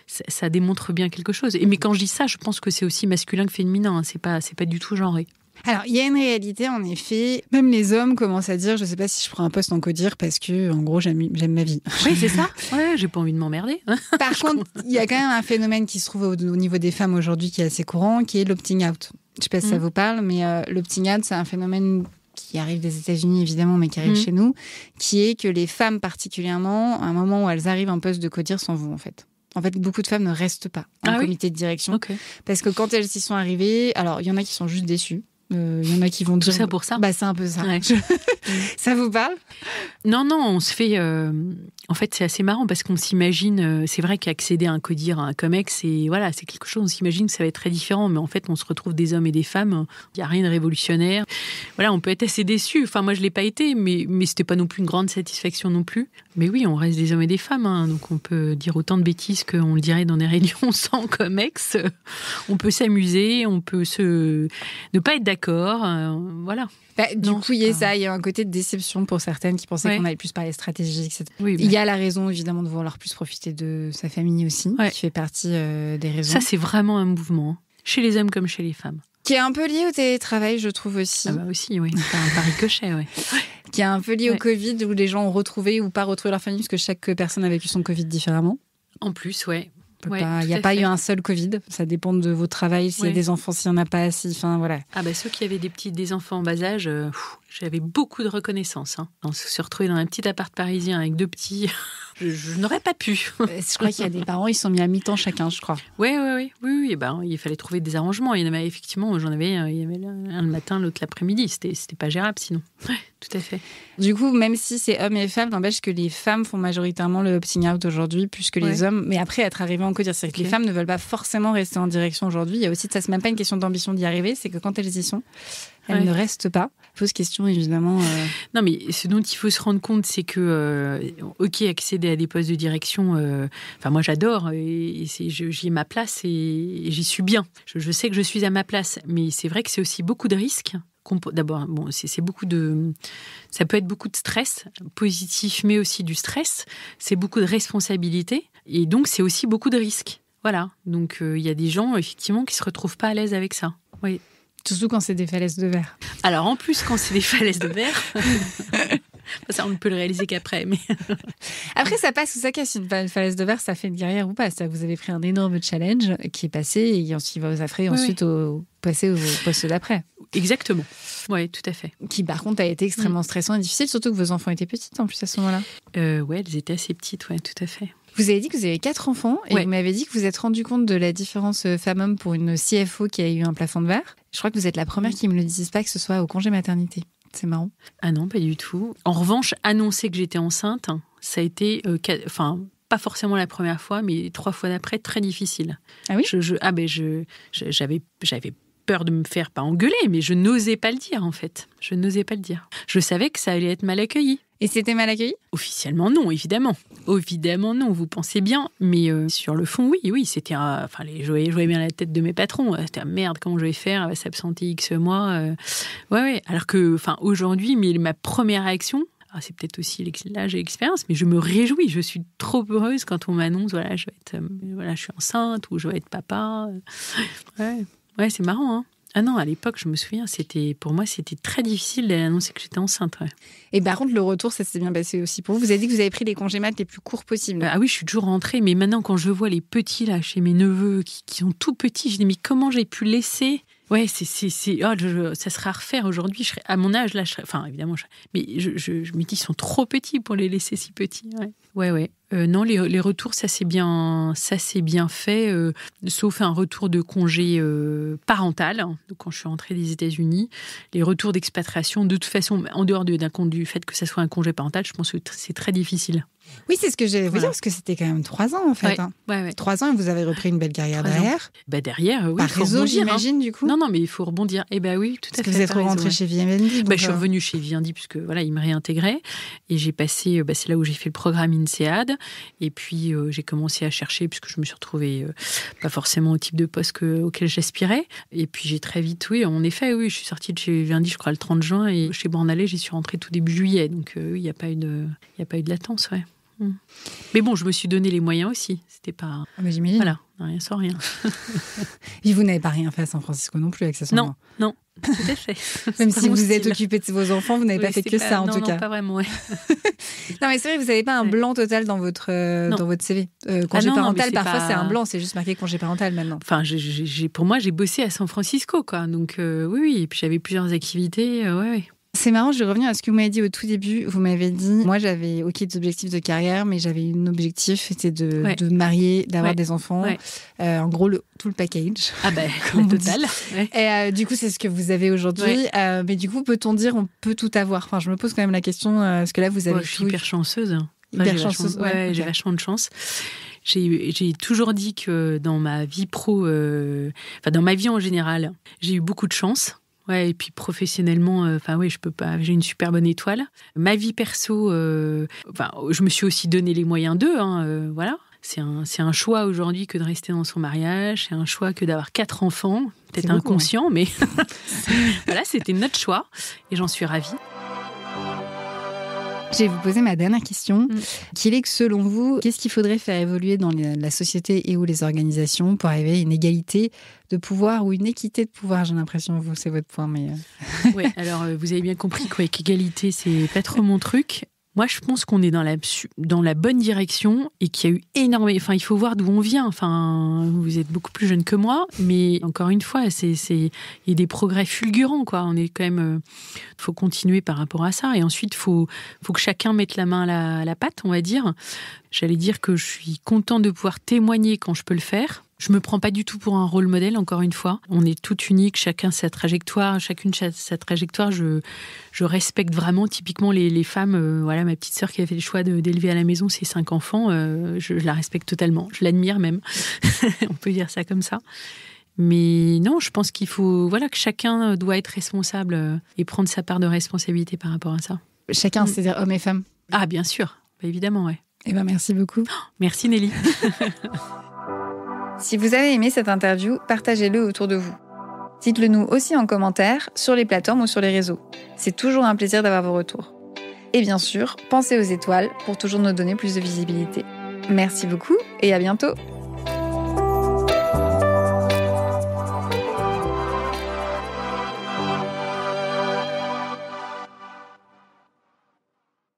Ça démontre bien quelque chose. Mais quand je dis ça, je pense que c'est aussi masculin que féminin. Hein, c'est pas du tout genré. Alors, il y a une réalité, en effet. Même les hommes commencent à dire, je sais pas si je prends un poste en codir parce que, en gros, j'aime ma vie. Oui, c'est ça. Ouais, j'ai pas envie de m'emmerder. Par contre, il y a quand même un phénomène qui se trouve au niveau des femmes aujourd'hui qui est assez courant, qui est l'opting out. Je sais pas si ça vous parle, mais l'opting out, c'est un phénomène qui arrive des États-Unis évidemment, mais qui arrive chez nous, qui est que les femmes particulièrement, à un moment où elles arrivent en poste de codir, s'en vont en fait. En fait, beaucoup de femmes ne restent pas en comité de direction. Okay. Parce que quand elles y sont arrivées, alors il y en a qui sont juste déçues. Il y en a qui vont dire... Tout ça pour ça. C'est un peu ça. Ouais. Ça vous parle ? Non, on se fait... En fait, c'est assez marrant parce qu'on s'imagine... c'est vrai qu'accéder à un codir, à un comex, c'est quelque chose... On s'imagine que ça va être très différent, mais en fait, on se retrouve des hommes et des femmes. Il n'y a rien de révolutionnaire. Voilà, on peut être assez déçu. Enfin, moi, je ne l'ai pas été, mais c'était pas non plus une grande satisfaction non plus. Mais oui, on reste des hommes et des femmes. Hein, donc, on peut dire autant de bêtises qu'on le dirait dans des réunions sans comex. On peut s'amuser, on peut ne pas être d'accord. Voilà. Du coup, il y a un côté de déception pour certaines qui pensaient qu'on allait plus parler stratégique, etc. Oui, il y a la raison, évidemment, de vouloir plus profiter de sa famille aussi, qui fait partie des raisons. Ça, c'est vraiment un mouvement, chez les hommes comme chez les femmes. Qui est un peu lié au télétravail, je trouve aussi. Ah bah aussi, oui. Par ricochet, oui. Qui est un peu lié au Covid, où les gens ont retrouvé ou pas retrouvé leur famille, parce que chaque personne a vécu son Covid différemment. En plus, ouais. Il n'y a pas eu un seul Covid. Ça dépend de votre travail, s'il y a des enfants, s'il n'y en a pas, voilà. Ah ceux qui avaient des enfants en bas âge, j'avais beaucoup de reconnaissance. Hein. On se retrouvait dans un petit appart parisien avec 2 petits. Je n'aurais pas pu. Je crois qu'il y a des parents, ils sont mis à mi-temps chacun, je crois. Oui. Il fallait trouver des arrangements. Il y en avait effectivement, il y avait un le matin, l'autre l'après-midi. C'était pas gérable sinon. Ouais, tout à fait. Du coup, même si c'est hommes et femmes, n'empêche que les femmes font majoritairement le opting out aujourd'hui, plus que les hommes. Mais après, être arrivé en codir, c'est que les femmes ne veulent pas forcément rester en direction aujourd'hui. Il y a aussi, ça c'est même pas une question d'ambition d'y arriver, c'est que quand elles y sont, elles ne restent pas. Fausse question, évidemment. Non, mais ce dont il faut se rendre compte, c'est que, accéder à des postes de direction, moi j'adore, et j'y ai ma place et j'y suis bien. Je sais que je suis à ma place, mais c'est vrai que c'est aussi beaucoup de risques. D'abord, c'est beaucoup ça peut être beaucoup de stress, positif, mais aussi du stress. C'est beaucoup de responsabilités, et donc c'est aussi beaucoup de risques. Voilà. Donc il y a des gens, effectivement, qui se retrouvent pas à l'aise avec ça. Oui. Surtout quand c'est des falaises de verre. Alors, en plus, quand c'est des falaises de verre, ça, on ne peut le réaliser qu'après. Mais... Après, ça passe ou ça casse. Une falaise de verre, ça fait une guerrière ou pas. C'est-à-dire que vous avez pris un énorme challenge qui est passé et ensuite, vous avez ensuite passer au poste d'après. Exactement. Oui, tout à fait. Qui, par contre, a été extrêmement stressant et difficile, surtout que vos enfants étaient petites en plus à ce moment-là. Oui, elles étaient assez petites, oui, tout à fait. Vous avez dit que vous avez 4 enfants et vous m'avez dit que vous êtes rendu compte de la différence femme-homme pour une CFO qui a eu un plafond de verre. Je crois que vous êtes la première qui me le dise pas, que ce soit au congé maternité. C'est marrant. Ah non, pas du tout. En revanche, annoncer que j'étais enceinte, ça a été, pas forcément la première fois, mais 3 fois d'après, très difficile. Ah oui ? J'avais peur de me faire, pas engueuler, mais je n'osais pas le dire, en fait. Je n'osais pas le dire. Je savais que ça allait être mal accueilli. Et c'était mal accueilli ? Officiellement, non, évidemment. Évidemment, non, vous pensez bien. Mais sur le fond, oui, c'était... je voyais bien la tête de mes patrons. C'était merde, comment je vais faire ? Elle va s'absenter X mois. Ouais. Alors que, aujourd'hui, ma première réaction... c'est peut-être aussi l'âge et l'expérience, mais je me réjouis. Je suis trop heureuse quand on m'annonce, je suis enceinte ou je vais être papa. Ouais, c'est marrant, hein. Ah non, à l'époque, je me souviens, pour moi, c'était très difficile d'annoncer que j'étais enceinte. Ouais. Et par contre, le retour, ça s'est bien passé aussi pour vous. Vous avez dit que vous avez pris les congés mat les plus courts possibles. Ah oui, je suis toujours rentrée. Mais maintenant, quand je vois les petits, là, chez mes neveux, qui sont tout petits, je dis, mais comment j'ai pu laisser... Ouais, ça serait à refaire aujourd'hui. À mon âge, là, évidemment, mais je me dis, ils sont trop petits pour les laisser si petits. Ouais. Ouais. Non, les retours, ça s'est bien fait, sauf un retour de congé parental. Donc, quand je suis rentrée des États-Unis, les retours d'expatriation, de toute façon, en dehors du fait que ça soit un congé parental, je pense que c'est très difficile. Oui, c'est ce que j'allais vous dire, parce que c'était quand même 3 ans, en fait. Ouais. 3 ans, et vous avez repris une belle carrière derrière. Derrière, oui. Par réseau, j'imagine, du coup. Non, mais il faut rebondir. Oui, tout à fait. Parce que vous êtes rentrée chez Vivendi. Je suis revenue chez Vivendi, puisque ils me réintégraient. Et j'ai passé, c'est là où j'ai fait le programme INSEAD. Et puis, j'ai commencé à chercher, puisque je me suis retrouvée pas forcément au type de poste auquel j'aspirais. Et puis, j'ai très vite, en effet, je suis sortie de chez Vivendi, je crois, le 30 juin. Et chez Bornalais, j'y suis rentrée tout début juillet. Donc, il n'y a pas eu de latence, ouais. Mais bon, je me suis donné les moyens aussi. C'était pas. Mais j'imagine. Voilà, rien sans rien. Et vous n'avez pas rien fait à San Francisco non plus, accessoirement. Non, tout à fait. Même si vous êtes occupé de vos enfants, vous n'avez pas fait que ça, en tout cas. Non, pas vraiment, ouais. Non, mais c'est vrai que vous n'avez pas un blanc total dans votre CV. Congé parental, parfois, c'est un blanc, c'est juste marqué congé parental maintenant. Enfin, pour moi, j'ai bossé à San Francisco, quoi. Donc, oui. Et puis, j'avais plusieurs activités, ouais. C'est marrant, je vais revenir à ce que vous m'avez dit au tout début. Vous m'avez dit, moi j'avais des objectifs de carrière, mais j'avais un objectif, c'était de me marier, d'avoir des enfants. Ouais. En gros, tout le package. Ah le total. Ouais. Et du coup, c'est ce que vous avez aujourd'hui. Ouais. Mais du coup, peut-on dire on peut tout avoir? Enfin, je me pose quand même la question, parce que là, vous avez je suis hyper chanceuse. Hyper chanceuse. J'ai vachement de chance. J'ai toujours dit que dans ma vie dans ma vie en général, j'ai eu beaucoup de chance. Ouais, et puis professionnellement, je peux pas. J'ai une super bonne étoile. Ma vie perso, je me suis aussi donné les moyens d'eux. Voilà, c'est un choix aujourd'hui que de rester dans son mariage. C'est un choix que d'avoir 4 enfants. Peut-être inconscient, mais voilà, c'était notre choix et j'en suis ravie. Je vais vous poser ma dernière question, qui est que selon vous, qu'est-ce qu'il faudrait faire évoluer dans la société et ou les organisations pour arriver à une égalité de pouvoir ou une équité de pouvoir? J'ai l'impression, vous, c'est votre point, mais... Oui, alors vous avez bien compris qu'égalité, c'est pas trop mon truc. Moi, je pense qu'on est dans la bonne direction et qu'il y a eu énormément... Enfin, il faut voir d'où on vient. Enfin, vous êtes beaucoup plus jeune que moi, mais encore une fois, il y a des progrès fulgurants, quoi. On est quand même... faut continuer par rapport à ça. Et ensuite, faut que chacun mette la main à la pâte, on va dire. J'allais dire que je suis contente de pouvoir témoigner quand je peux le faire. Je me prends pas du tout pour un rôle modèle, encore une fois. On est toutes uniques, chacune sa trajectoire. Je respecte vraiment typiquement les femmes. Voilà, ma petite sœur qui a fait le choix d'élever à la maison ses 5 enfants, je la respecte totalement. Je l'admire même. On peut dire ça comme ça. Mais non, je pense qu'il faut, que chacun doit être responsable et prendre sa part de responsabilité par rapport à ça. Chacun, c'est-à-dire hommes et femmes? Ah, bien sûr. Évidemment, ouais. Eh ben, merci beaucoup. Merci Nelly. Si vous avez aimé cette interview, partagez-le autour de vous. Dites-le nous aussi en commentaire, sur les plateformes ou sur les réseaux. C'est toujours un plaisir d'avoir vos retours. Et bien sûr, pensez aux étoiles pour toujours nous donner plus de visibilité. Merci beaucoup et à bientôt.